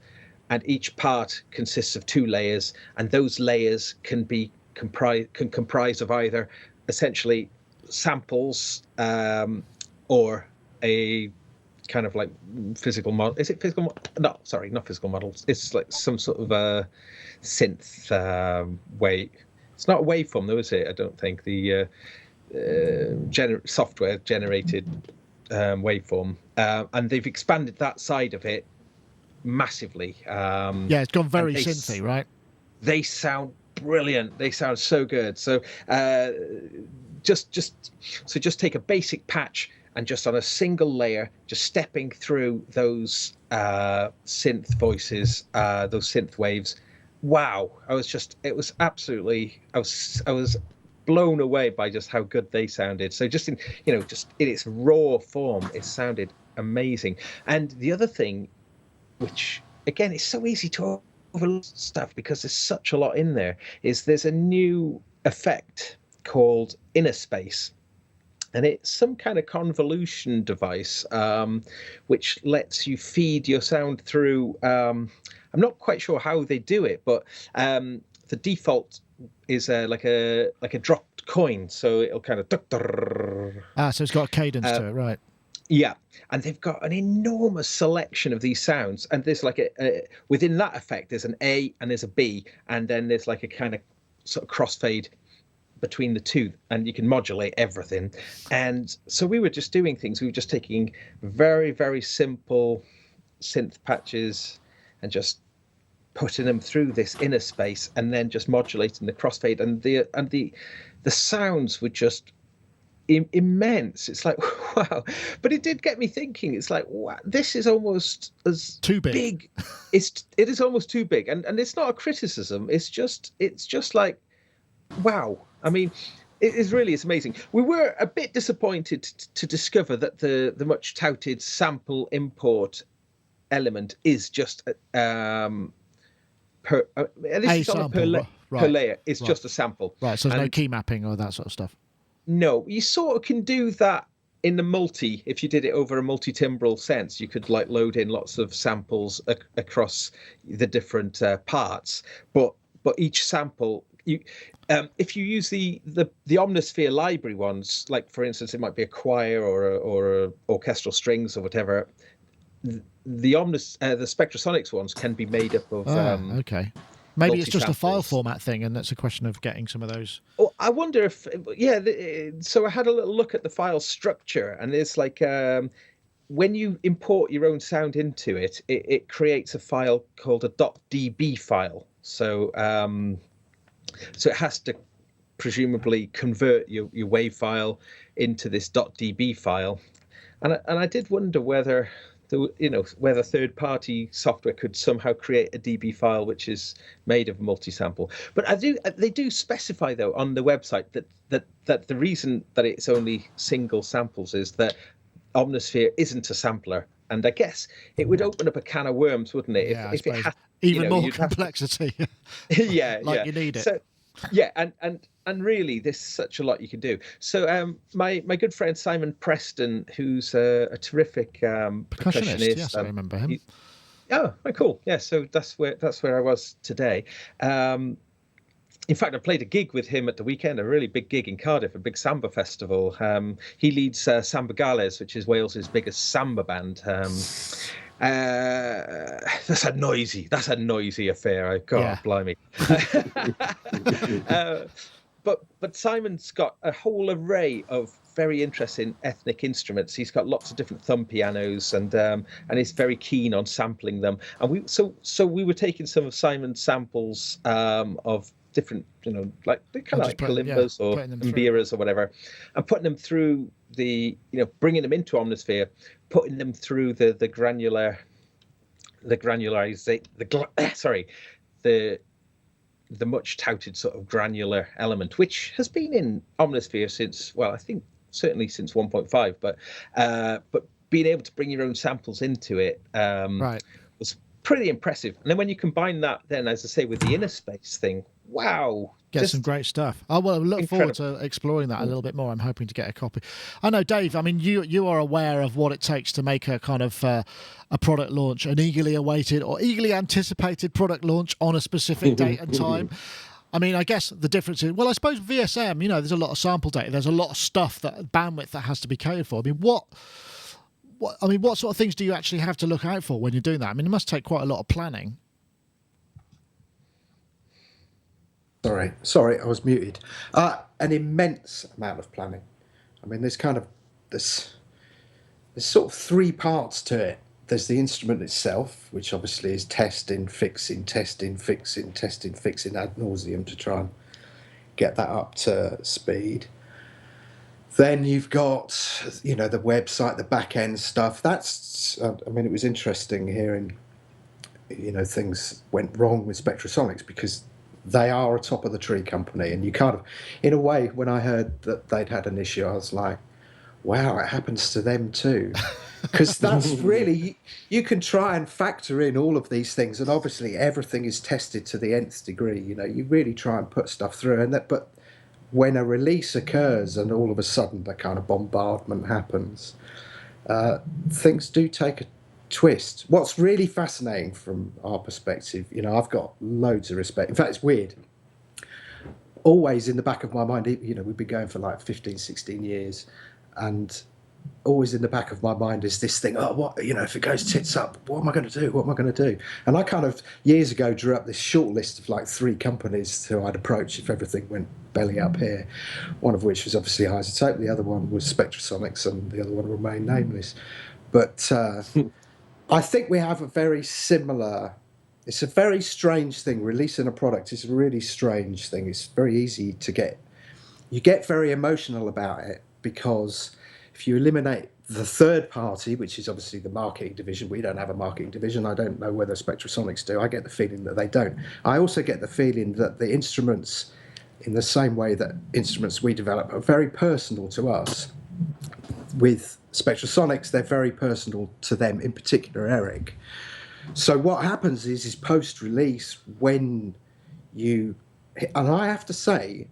and each part consists of 2 layers, and those layers can comprise of either essentially samples or a kind of like physical model. Is it physical? No, sorry, not physical models. It's like some sort of a synth wave. It's not a waveform though, is it? I don't think the software generated waveform, and they've expanded that side of it massively. Yeah, it's gone very synthy, right? they sound brilliant. They sound so good. So just take a basic patch and just on a single layer, just stepping through those synth voices, those synth waves. Wow, I was blown away by just how good they sounded. So just in its raw form, it sounded amazing. And the other thing, which again, it's so easy to overlook stuff because there's such a lot in there, is there's a new effect called Inner Space. And it's some kind of convolution device which lets you feed your sound through. I'm not quite sure how they do it, but the default is like a dropped coin, so it'll kind of. So it's got a cadence to it, right? Yeah, and they've got an enormous selection of these sounds, and there's like within that effect, there's an A and there's a B, and then there's like a kind of sort of crossfade between the two, and you can modulate everything. And so we were just doing things. We were just taking very, very simple synth patches and just putting them through this inner space, and then just modulating the crossfade, and the sounds were just immense. It's like, wow. But it did get me thinking. It's like, wow, this is almost as too big. It is almost too big, and it's not a criticism. It's just like, wow. I mean, it's amazing. We were a bit disappointed to discover that the much touted sample import element is just per layer. It's just a sample. Right. So there's no key mapping or that sort of stuff. No, you sort of can do that in the multi. If you did it over a multi-timbral sense, you could like load in lots of samples across the different parts. But each sample, if you use the Omnisphere library ones, like for instance, it might be a choir or a orchestral strings or whatever. The Spectrasonics ones can be made up of. Okay. Maybe it's just a file format thing, and it's a question of getting some of those. Oh, I wonder if, so I had a little look at the file structure, and there's like, when you import your own sound into it, it creates a file called a .db file. So it has to presumably convert your WAV file into this .db file, and I did wonder whether whether third-party software could somehow create a DB file which is made of multi-sample. But they do specify though on the website that the reason that it's only single samples is that Omnisphere isn't a sampler, and I guess it would open up a can of worms, wouldn't it? Yeah, if it had even more complexity. Yeah, you need it. So, yeah, and really, there's such a lot you can do. So, my good friend Simon Preston, who's a terrific percussionist. Yes, I remember him. Oh, cool. Yeah, so that's where I was today. In fact, I played a gig with him at the weekend, a really big gig in Cardiff, a big samba festival. He leads Samba Gales, which is Wales's biggest samba band. That's a noisy affair. God, blimey. But Simon's got a whole array of very interesting ethnic instruments. He's got lots of different thumb pianos, and he's very keen on sampling them. And we were taking some of Simon's samples of different, like they're kind of like kalimbas or mbiras or whatever, and putting them through bringing them into Omnisphere, putting them through the much touted sort of granular element, which has been in Omnisphere since, well, I think certainly since 1.5, but being able to bring your own samples into it was pretty impressive. And then when you combine that, then as I say, with the inner space thing, wow. Get some great stuff. I will look forward to exploring that a little bit more. I'm hoping to get a copy. I know, Dave, I mean, you are aware of what it takes to make a kind of a product launch, an eagerly awaited or eagerly anticipated product launch on a specific date and time. I mean, I guess the difference is, well, I suppose VSM, there's a lot of sample data. There's a lot of stuff, bandwidth that has to be catered for. I mean, what sort of things do you actually have to look out for when you're doing that? I mean, it must take quite a lot of planning. Sorry, I was muted. An immense amount of planning. I mean, there's sort of three parts to it there's the instrument itself, which obviously is testing, fixing ad nauseum to try and get that up to speed. Then you've got, the website, the back end stuff. That's, it was interesting hearing, things went wrong with Spectrasonics because they are a top of the tree company. And you kind of, in a way, when I heard that they'd had an issue, I was like, wow, it happens to them too. Because that's really, you can try and factor in all of these things. And obviously everything is tested to the nth degree. You really try and put stuff through. But when a release occurs and all of a sudden the kind of bombardment happens, things do take a twist. What's really fascinating from our perspective, I've got loads of respect. In fact, it's weird. Always in the back of my mind, we've been going for like 15, 16 years, and always in the back of my mind is this thing, if it goes tits up, what am I going to do? And I kind of years ago drew up this short list of like 3 companies who I'd approach if everything went belly up here, one of which was obviously iZotope, the other one was Spectrasonics, and the other one remained nameless. But I think we have a very similar, it's a very strange thing. Releasing a product is a really strange thing. It's very easy to you get very emotional about it, because if you eliminate the third party, which is obviously the marketing division, we don't have a marketing division. I don't know whether Spectrasonics do. I get the feeling that they don't. I also get the feeling that the instruments, in the same way that instruments we develop, are very personal to us. With Spectrasonics, they're very personal to them, in particular Eric. So what happens is post-release, when and I have to say,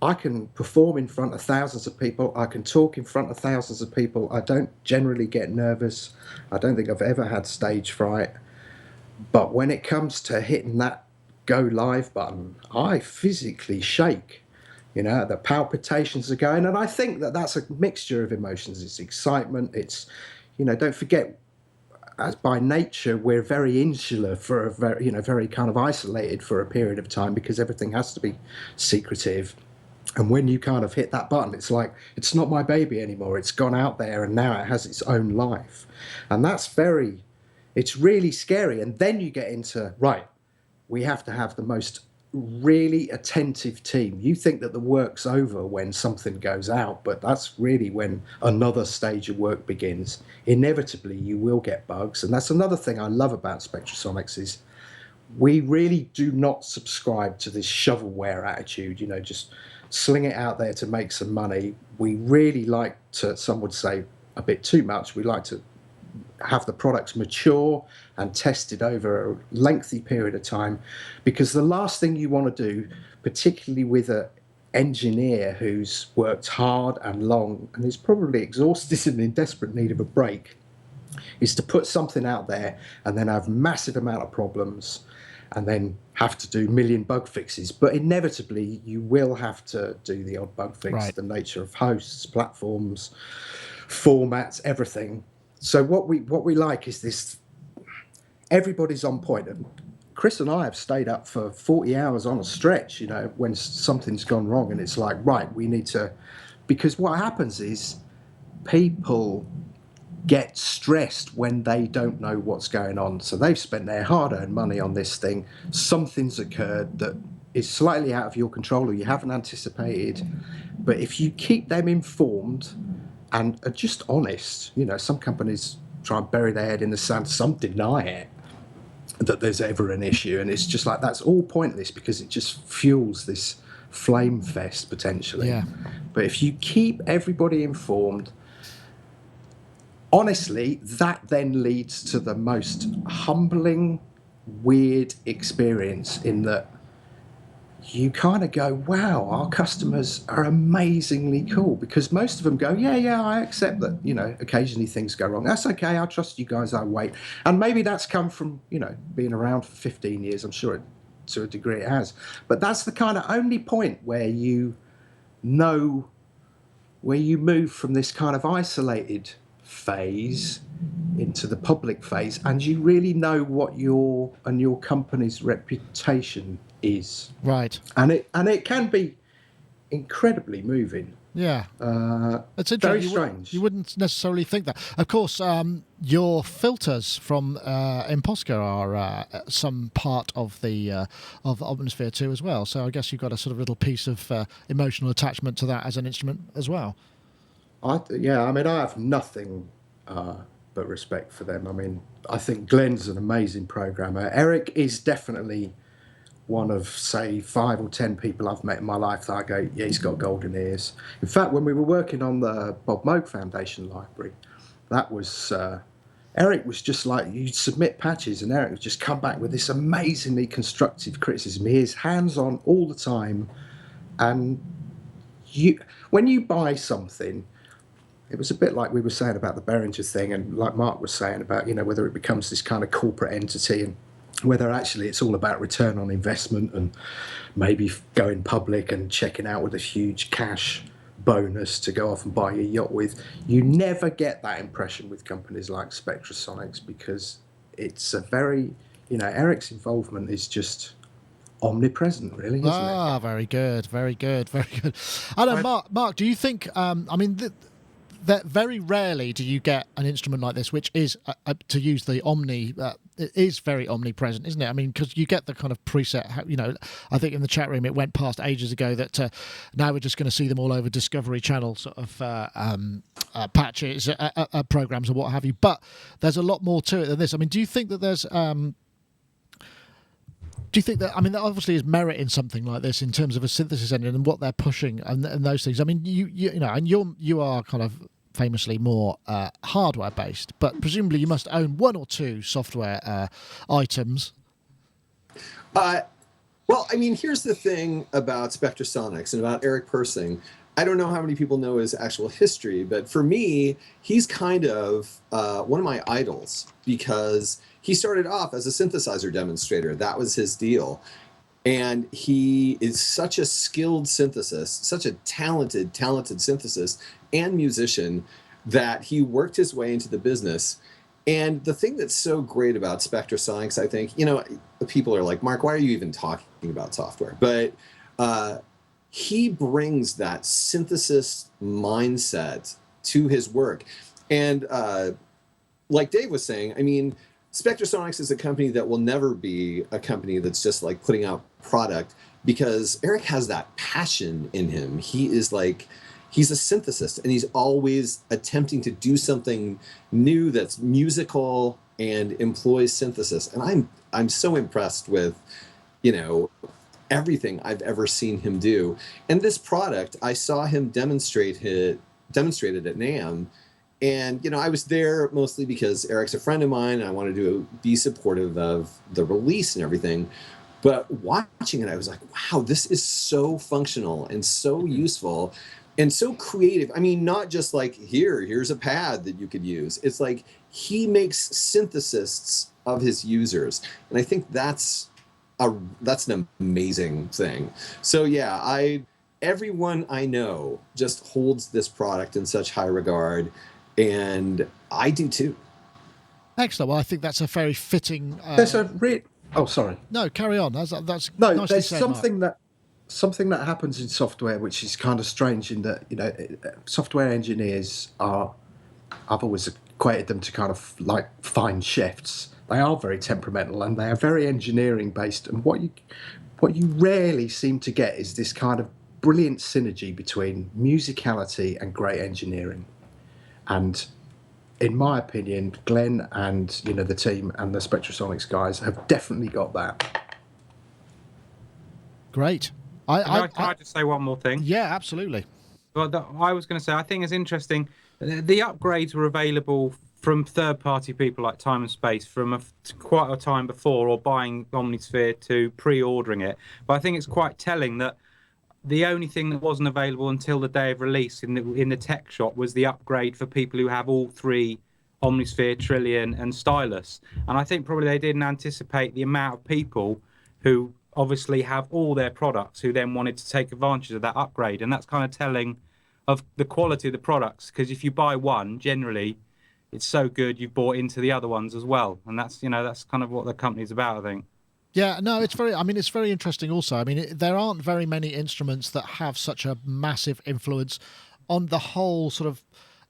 I can perform in front of thousands of people. I can talk in front of thousands of people. I don't generally get nervous. I don't think I've ever had stage fright. But when it comes to hitting that go live button, I physically shake. The palpitations are going. And I think that that's a mixture of emotions. It's excitement. It's, don't forget, as by nature, we're very insular for a very, very kind of isolated for a period of time, because everything has to be secretive. And when you kind of hit that button, it's like, it's not my baby anymore. It's gone out there and now it has its own life. And it's really scary. And then you get into, right, we have to have the most really attentive team. You think that the work's over when something goes out, but that's really when another stage of work begins. Inevitably, you will get bugs. And that's another thing I love about Spectrasonics is we really do not subscribe to this shovelware attitude, just sling it out there to make some money. We really like to, some would say a bit too much, we like to have the products mature and tested over a lengthy period of time, because the last thing you want to do, particularly with an engineer who's worked hard and long and is probably exhausted and in desperate need of a break, is to put something out there and then have massive amount of problems and then have to do million bug fixes. But inevitably, you will have to do the odd bug fix, right. The nature of hosts, platforms, formats, everything. So what we like is this, everybody's on point. And Chris and I have stayed up for 40 hours on a stretch, when something's gone wrong. And it's like, right, we need to, because what happens is people get stressed when they don't know what's going on. So they've spent their hard-earned money on this thing. Something's occurred that is slightly out of your control or you haven't anticipated. But if you keep them informed and are just honest, some companies try and bury their head in the sand, some deny it, that there's ever an issue. And it's just like, that's all pointless, because it just fuels this flame fest potentially. Yeah. But if you keep everybody informed, honestly, that then leads to the most humbling, weird experience, in that you kind of go, wow, our customers are amazingly cool, because most of them go, yeah, I accept that, occasionally things go wrong. That's okay. I trust you guys. I'll wait. And maybe that's come from, being around for 15 years. I'm sure to a degree it has. But that's the kind of only point where you move from this kind of isolated phase into the public phase, and you really know what your company's reputation is. Right. And it can be incredibly moving. Yeah. It's interesting. Very strange. You wouldn't necessarily think that. Of course, your filters from Imposca are some part of the of Omnisphere 2 as well. So I guess you've got a sort of little piece of emotional attachment to that as an instrument as well. I have nothing but respect for them. I mean, I think Glenn's an amazing programmer. Eric is definitely one of, say, 5 or 10 people I've met in my life that I go, yeah, he's got golden ears. In fact, when we were working on the Bob Moog Foundation library, that was Eric was just like, you'd submit patches and Eric would just come back with this amazingly constructive criticism. He is hands-on all the time, and when you buy something, it was a bit like we were saying about the Behringer thing, and like Mark was saying about, whether it becomes this kind of corporate entity and whether actually it's all about return on investment and maybe going public and checking out with a huge cash bonus to go off and buy your yacht with. You never get that impression with companies like Spectrasonics, because it's a very, Eric's involvement is just omnipresent, really, isn't it? Very good, very good, very good. I know, Mark, do you think, that very rarely do you get an instrument like this, which is, to use the Omni, it is very omnipresent, isn't it? I mean, because you get the kind of preset, I think in the chat room it went past ages ago that now we're just going to see them all over Discovery Channel sort of patches, programs or what have you. But there's a lot more to it than this. I mean, do you think that there's... there obviously is merit in something like this in terms of a synthesis engine and what they're pushing and those things. I mean, you are kind of famously more hardware based, but presumably you must own one or two software items. Well, I mean, here's the thing about Spectrasonics and about Eric Persing. I don't know how many people know his actual history, but for me, he's kind of one of my idols, because he started off as a synthesizer demonstrator. That was his deal. And he is such a skilled synthesist, such a talented synthesist and musician, that he worked his way into the business. And the thing that's so great about Spectrasonics, I think, people are like, Mark, why are you even talking about software? But he brings that synthesis mindset to his work. And like Dave was saying, I mean, Spectrasonics is a company that will never be a company that's just like putting out product, because Eric has that passion in him. He's a synthesist, and he's always attempting to do something new that's musical and employs synthesis. And I'm so impressed with, everything I've ever seen him do. And this product, I saw him demonstrated at NAMM. And, I was there mostly because Eric's a friend of mine and I wanted to be supportive of the release and everything. But watching it, I was like, wow, this is so functional and so useful and so creative. I mean, not just like, here's a pad that you could use. It's like he makes synthesists of his users. And I think that's an amazing thing. So yeah, everyone I know just holds this product in such high regard. And I do too. Excellent. Well, I think that's a very fitting. There's a Oh, sorry. No, carry on. That's no. There's something that happens in software which is kind of strange in that software engineers are. I've always equated them to kind of like fine chefs. They are very temperamental and they are very engineering based. And what you rarely seem to get is this kind of brilliant synergy between musicality and great engineering. And in my opinion, Glenn and the team and the Spectrasonics guys have definitely got that. Great. Can I just say one more thing? Yeah, absolutely. Well, I was going to say, I think it's interesting. The upgrades were available from third-party people like Time and Space from quite a time before, or buying Omnisphere to pre-ordering it. But I think it's quite telling that the only thing that wasn't available until the day of release in the tech shop was the upgrade for people who have all three Omnisphere, Trillion, and Stylus. And I think probably they didn't anticipate the amount of people who obviously have all their products who then wanted to take advantage of that upgrade. And that's kind of telling of the quality of the products, because if you buy one, generally it's so good you've bought into the other ones as well. And that's kind of what the company's about, I think. Yeah, no, it's very. I mean, it's very interesting. Also, I mean, there aren't very many instruments that have such a massive influence on the whole sort of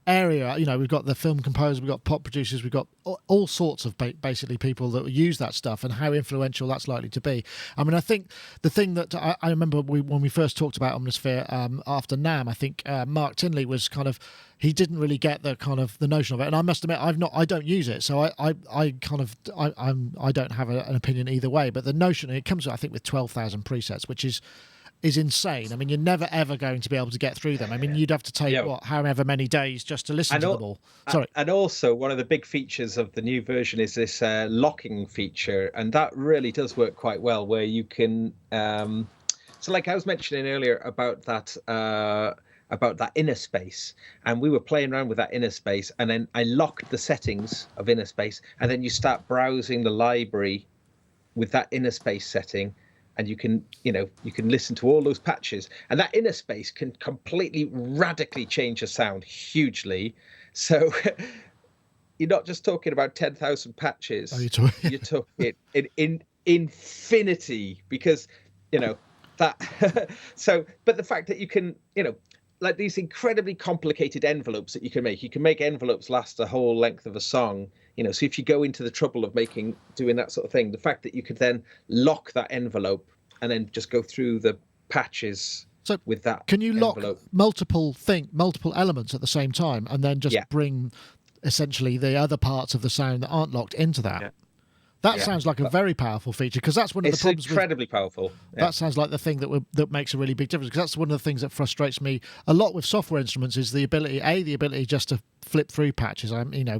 area. You know, we've got the film composers, we've got pop producers, we've got all sorts of basically people that use that stuff, and how influential that's likely to be. I mean, I think the thing that I remember when we first talked about Omnisphere after NAMM, I think Mark Tinley was kind of, he didn't really get the kind of the notion of it, and I must admit I don't use it, so I don't have an opinion either way. But the notion, it comes I think with 12,000 presets, which is insane. I mean, you're never ever going to be able to get through them. I mean, you'd have to take however many days just to listen to them all. Sorry. And also, one of the big features of the new version is this locking feature, and that really does work quite well. Where you can, so like I was mentioning earlier about that inner space, and we were playing around with that inner space, and then I locked the settings of inner space, and then you start browsing the library with that inner space setting. And you can listen to all those patches, and that inner space can completely radically change the sound hugely. So you're not just talking about 10,000 patches. You're talking in infinity, because that. So, but the fact that you can, like these incredibly complicated envelopes that you can make envelopes last the whole length of a song. So if you go into the trouble of doing that sort of thing, the fact that you could then lock that envelope and then just go through the patches with that. Can you envelope. Lock multiple elements at the same time, and then just bring essentially the other parts of the sound that aren't locked into that? Yeah. That sounds like a very powerful feature, because that's one of the problems. It's incredibly powerful. Yeah. That sounds like the thing that makes a really big difference, because that's one of the things that frustrates me a lot with software instruments, is the ability just to flip through patches.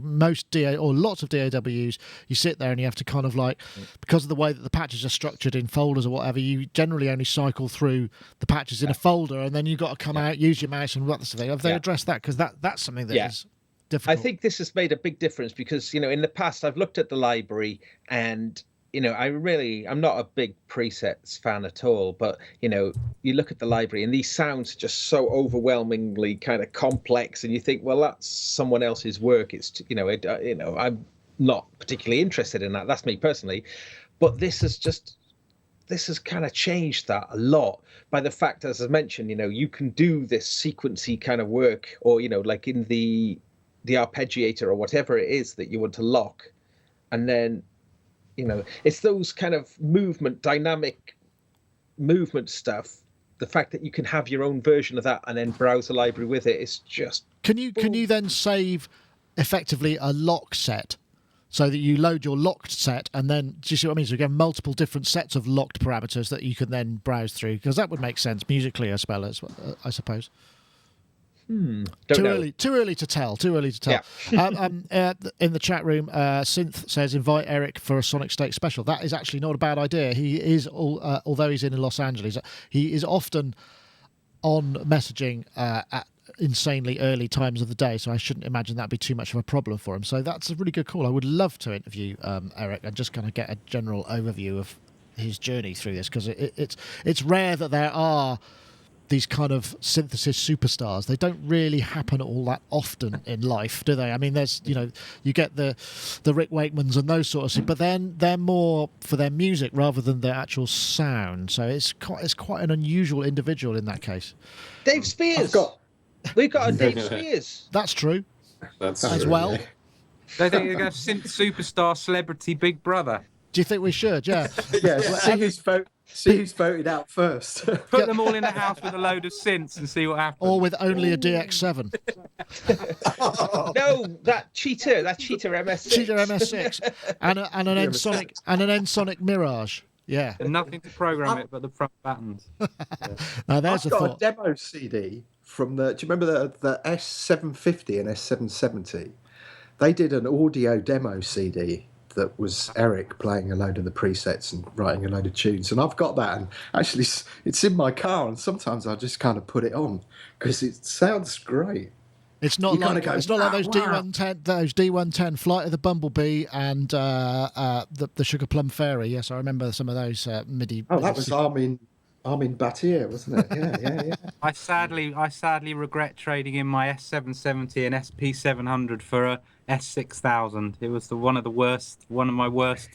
Most DA or lots of DAWs, you sit there and you have to kind of because of the way that the patches are structured in folders or whatever, you generally only cycle through the patches in a folder, and then you've got to come out, use your mouse and what the thing. Have they addressed that? Because that's something that is difficult. I think this has made a big difference, because in the past I've looked at the library, and I'm not a big presets fan at all, but you look at the library and these sounds are just so overwhelmingly kind of complex, and you think, well, that's someone else's work. It's I'm not particularly interested in that. That's me personally, but this has kind of changed that a lot by the fact, as I mentioned, you can do this sequency kind of work, or like in the arpeggiator or whatever it is that you want to lock, and then it's those kind of dynamic movement stuff. The fact that you can have your own version of that and then browse the library with it is just. Can you then save effectively a lock set, so that you load your locked set, and then, do you see what I mean? So you have multiple different sets of locked parameters that you can then browse through, because that would make sense musically as well, I suppose. Too early to tell. Yeah. In the chat room, Synth says, invite Eric for a Sonic State special. That is actually not a bad idea. He is, although he's in Los Angeles, he is often on messaging at insanely early times of the day, so I shouldn't imagine that'd be too much of a problem for him. So that's a really good call. I would love to interview Eric and just kind of get a general overview of his journey through this, because it's rare that there are these kind of synthesis superstars. They don't really happen all that often in life, do they? I mean, there's you get the Rick Wakemans and those sort of things, but then they're more for their music rather than their actual sound. So it's quite an unusual individual in that case. Dave Spears. We've got a Dave Spears. That's true. That's as true, well. Yeah. They think you're going to synth superstar celebrity Big Brother. Do you think we should? Yeah. Yeah. See who's voted out first. Put them all in a house with a load of synths and see what happens. Or with only a DX7. No, that cheater MS6. Cheater MS6 and an N-Sonic Mirage. Yeah. And nothing to program it but the front buttons. Now there's I've got a demo CD from do you remember the S750 and S770? They did an audio demo CD that was Eric playing a load of the presets and writing a load of tunes, and I've got that, and actually it's in my car, and sometimes I just kind of put it on because it sounds great. It's not like those D110 Flight of the Bumblebee and the Sugar Plum Fairy. Yes, I remember some of those MIDI. Oh, that was Armin Batier, wasn't it? Yeah. I sadly regret trading in my S770 and SP700 for a S6000. It was one of my worst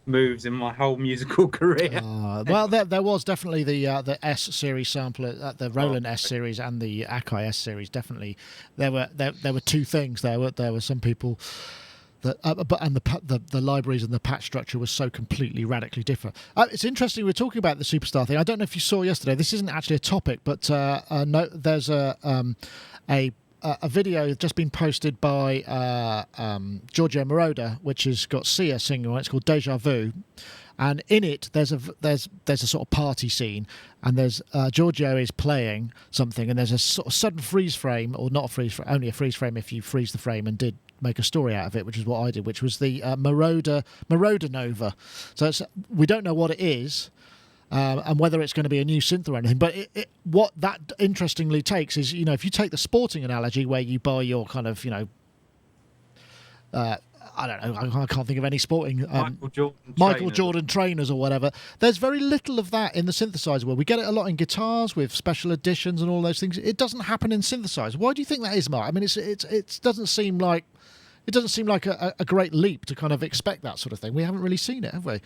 moves in my whole musical career. Well, there was definitely the S series sampler, the Roland S series and the Akai S series. Definitely, there were two things. There were some people that, the libraries and the patch structure was so completely radically different. It's interesting. We're talking about the Superstar thing. I don't know if you saw yesterday. This isn't actually a topic, but no, there's a video just been posted by Giorgio Moroder, which has got Sia singing on it. It's called Deja Vu, and in it there's a sort of party scene, and there's Giorgio is playing something, and there's a sort of sudden freeze frame, or not a freeze frame, only a freeze frame if you freeze the frame and did make a story out of it, which is what I did, which was the Moroder Nova. So we don't know what it is. And whether it's going to be a new synth or anything. But what that interestingly takes is, if you take the sporting analogy where you buy your kind of, I don't know, I can't think of any sporting... Michael Jordan trainers or whatever. There's very little of that in the synthesizer world. We get it a lot in guitars with special editions and all those things. It doesn't happen in synthesizer. Why do you think that is, Mark? I mean, it doesn't seem like a great leap to kind of expect that sort of thing. We haven't really seen it, have we?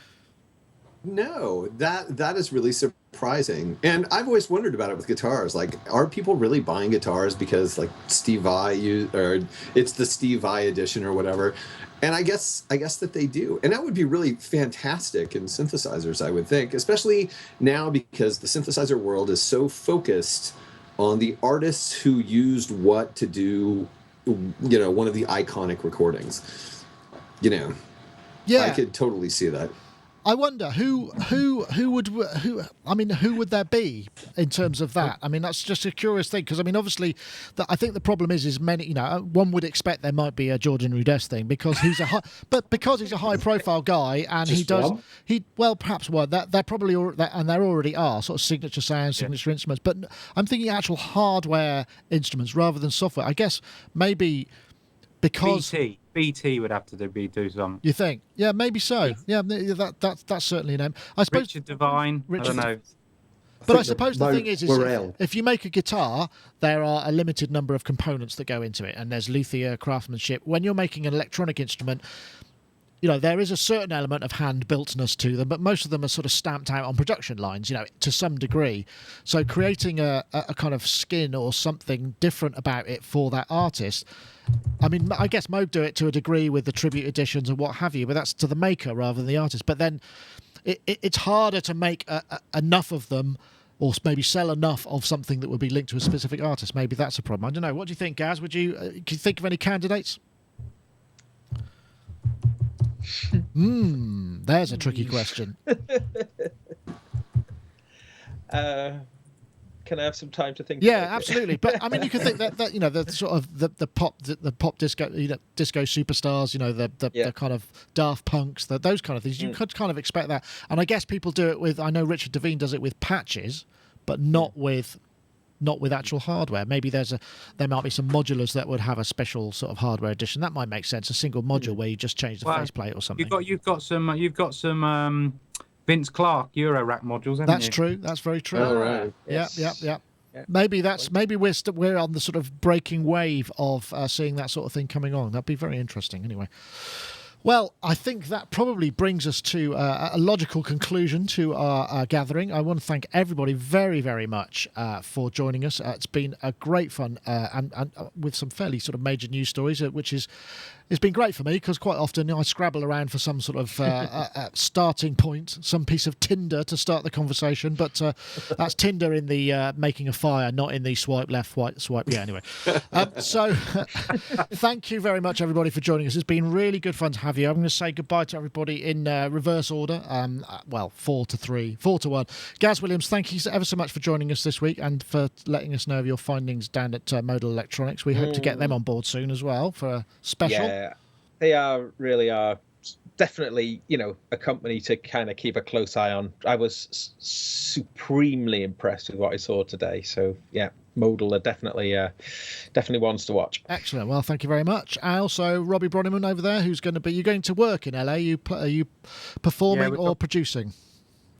No, that is really surprising. And I've always wondered about it with guitars. Like, are people really buying guitars because like Steve Vai or it's the Steve Vai edition or whatever? And I guess that they do. And that would be really fantastic in synthesizers, I would think, especially now because the synthesizer world is so focused on the artists who used what to do, one of the iconic recordings. Yeah. I could totally see that. I wonder who would there be in terms of that? I mean, that's just a curious thing, because I mean, obviously, I think the problem is many. One would expect there might be a Jordan Rudess thing because he's because he's a high profile guy and perhaps one that they're probably and there already are sort of signature sounds, signature instruments. But I'm thinking actual hardware instruments rather than software. I guess maybe because. BT would have to do some. You think? Yeah, maybe so. Yeah, that's certainly a name. I suppose Richard Devine. I don't know. But I suppose the thing is if you make a guitar, there are a limited number of components that go into it, and there's luthier craftsmanship. When you're making an electronic instrument, there is a certain element of hand-builtness to them, but most of them are sort of stamped out on production lines, to some degree. So creating a kind of skin or something different about it for that artist. I mean, I guess Moog do it to a degree with the tribute editions and what have you, but that's to the maker rather than the artist. But then it's harder to make enough of them, or maybe sell enough of something that would be linked to a specific artist. Maybe that's a problem. I don't know. What do you think, Gaz? Can you think of any candidates? There's a tricky question. Can I have some time to think? Yeah, absolutely. But I mean, you could think that the sort of the pop disco disco superstars, the kind of Daft Punks, those kind of things. You could kind of expect that. And I guess people do it with. I know Richard Devine does it with patches, but not with actual hardware. Maybe there might be some modulars that would have a special sort of hardware edition. That might make sense. A single module where you just change the faceplate or something. You've got some Vince Clarke Eurorack modules, haven't you? That's true. That's very true. Oh, right. Yes. Yeah. Maybe we're on the sort of breaking wave of seeing that sort of thing coming on. That'd be very interesting. Anyway. Well, I think that probably brings us to a logical conclusion to our gathering. I want to thank everybody very, very much for joining us. It's been a great fun and with some fairly sort of major news stories, it's been great for me because quite often I scrabble around for some sort of starting point, some piece of tinder to start the conversation. But that's tinder in the making a fire, not in the swipe left, swipe. Yeah, anyway. So thank you very much, everybody, for joining us. It's been really good fun to have you. I'm going to say goodbye to everybody in reverse order. 4 to 3, 4 to 1. Gaz Williams, thank you ever so much for joining us this week and for letting us know of your findings down at Modal Electronics. We hope to get them on board soon as well for a special. Yeah, they really are definitely, a company to kind of keep a close eye on. I was supremely impressed with what I saw today. So, yeah, Modal are definitely ones to watch. Excellent. Well, thank you very much. Also, Robbie Broniman over there, who's going to be... You're going to work in LA? Are you performing or producing?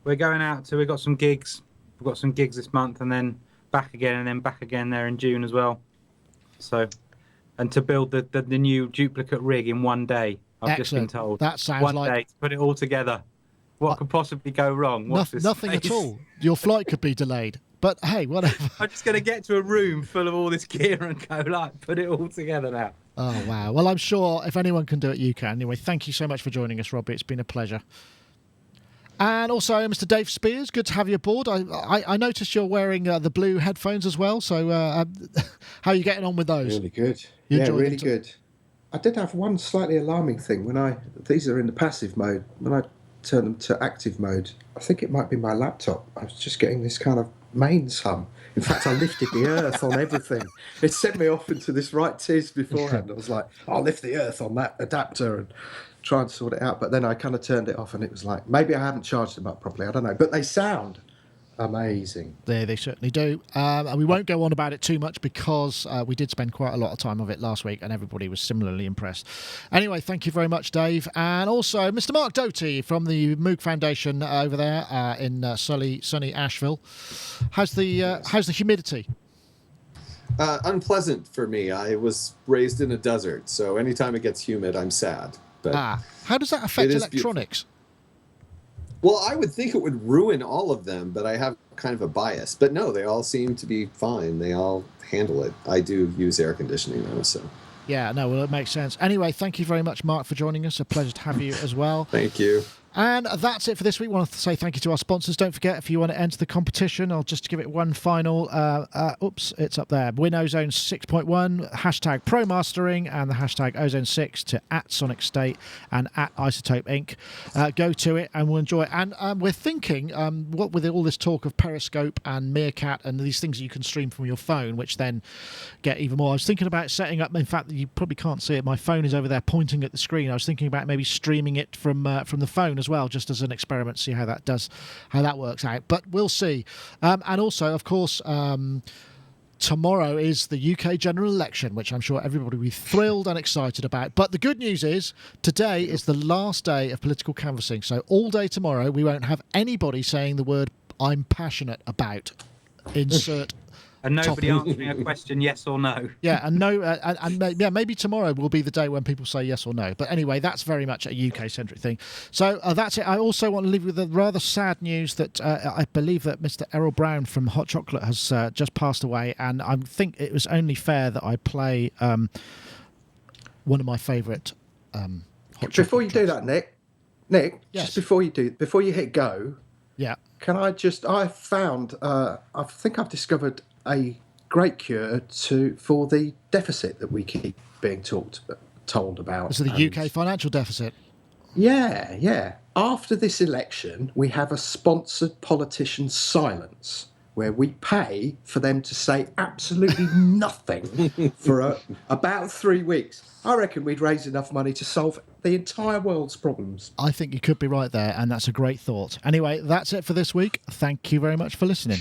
We're going out we've got some gigs. We've got some gigs this month and then back again there in June as well. So... And to build the new duplicate rig in one day, I've just been told. That sounds one like... day to put it all together. What could possibly go wrong? Nothing at all. Your flight could be delayed. But hey, whatever. I'm just going to get to a room full of all this gear and go, like, put it all together now. Oh, wow. Well, I'm sure if anyone can do it, you can. Anyway, thank you so much for joining us, Robbie. It's been a pleasure. And also, Mr. Dave Spears, good to have you aboard. I noticed you're wearing the blue headphones as well. So how are you getting on with those? Really good. Yeah, really good. I did have one slightly alarming thing. These are in the passive mode. When I turn them to active mode, I think it might be my laptop. I was just getting this kind of mains hum. In fact, I lifted the earth on everything. It sent me off into this right tiz beforehand. I was like, I'll lift the earth on that adapter and try and sort it out. But then I kind of turned it off and it was like, maybe I haven't charged them up properly. I don't know. But they sound amazing. They certainly do. And we won't go on about it too much because we did spend quite a lot of time of it last week and everybody was similarly impressed. Anyway, thank you very much, Dave. And also Mr. Mark Doty from the Moog Foundation over there in sunny Asheville. How's the humidity? Unpleasant for me. I was raised in a desert, so anytime it gets humid, I'm sad. But how does that affect electronics? Beautiful. Well, I would think it would ruin all of them, but I have kind of a bias. But no, they all seem to be fine. They all handle it. I do use air conditioning though, so. Yeah, no, well, it makes sense. Anyway, thank you very much, Mark, for joining us. A pleasure to have you as well. Thank you. And that's it for this week. I want to say thank you to our sponsors. Don't forget, if you want to enter the competition, I'll just give it one final. Oops, it's up there. Win Ozone 6.1, hashtag Pro Mastering, and the hashtag Ozone 6 to @Sonic and @iZotope Inc. Go to it and we'll enjoy it. And we're thinking, what with all this talk of Periscope and Meerkat and these things that you can stream from your phone, which then get even more. I was thinking about setting up, in fact, you probably can't see it. My phone is over there pointing at the screen. I was thinking about maybe streaming it from the phone as well, just as an experiment, see how that works out. But we'll see. And also, of course, tomorrow is the UK general election, which I'm sure everybody will be thrilled and excited about. But the good news is today is the last day of political canvassing. So all day tomorrow, we won't have anybody saying the word "I'm passionate about." Insert. And nobody answering a question, yes or no. Yeah, and no, maybe tomorrow will be the day when people say yes or no. But anyway, that's very much a UK-centric thing. So that's it. I also want to leave you with the rather sad news that I believe that Mr. Errol Brown from Hot Chocolate has just passed away, and I think it was only fair that I play one of my favourite Hot Chocolate. Before you do that, Nick, yes. Just before you hit go, yeah, can I found, I think I've discovered a great cure for the deficit that we keep being told about. So the UK financial deficit. Yeah. After this election, we have a sponsored politician silence where we pay for them to say absolutely nothing for about 3 weeks. I reckon we'd raise enough money to solve the entire world's problems. I think you could be right there, and that's a great thought. Anyway, that's it for this week. Thank you very much for listening.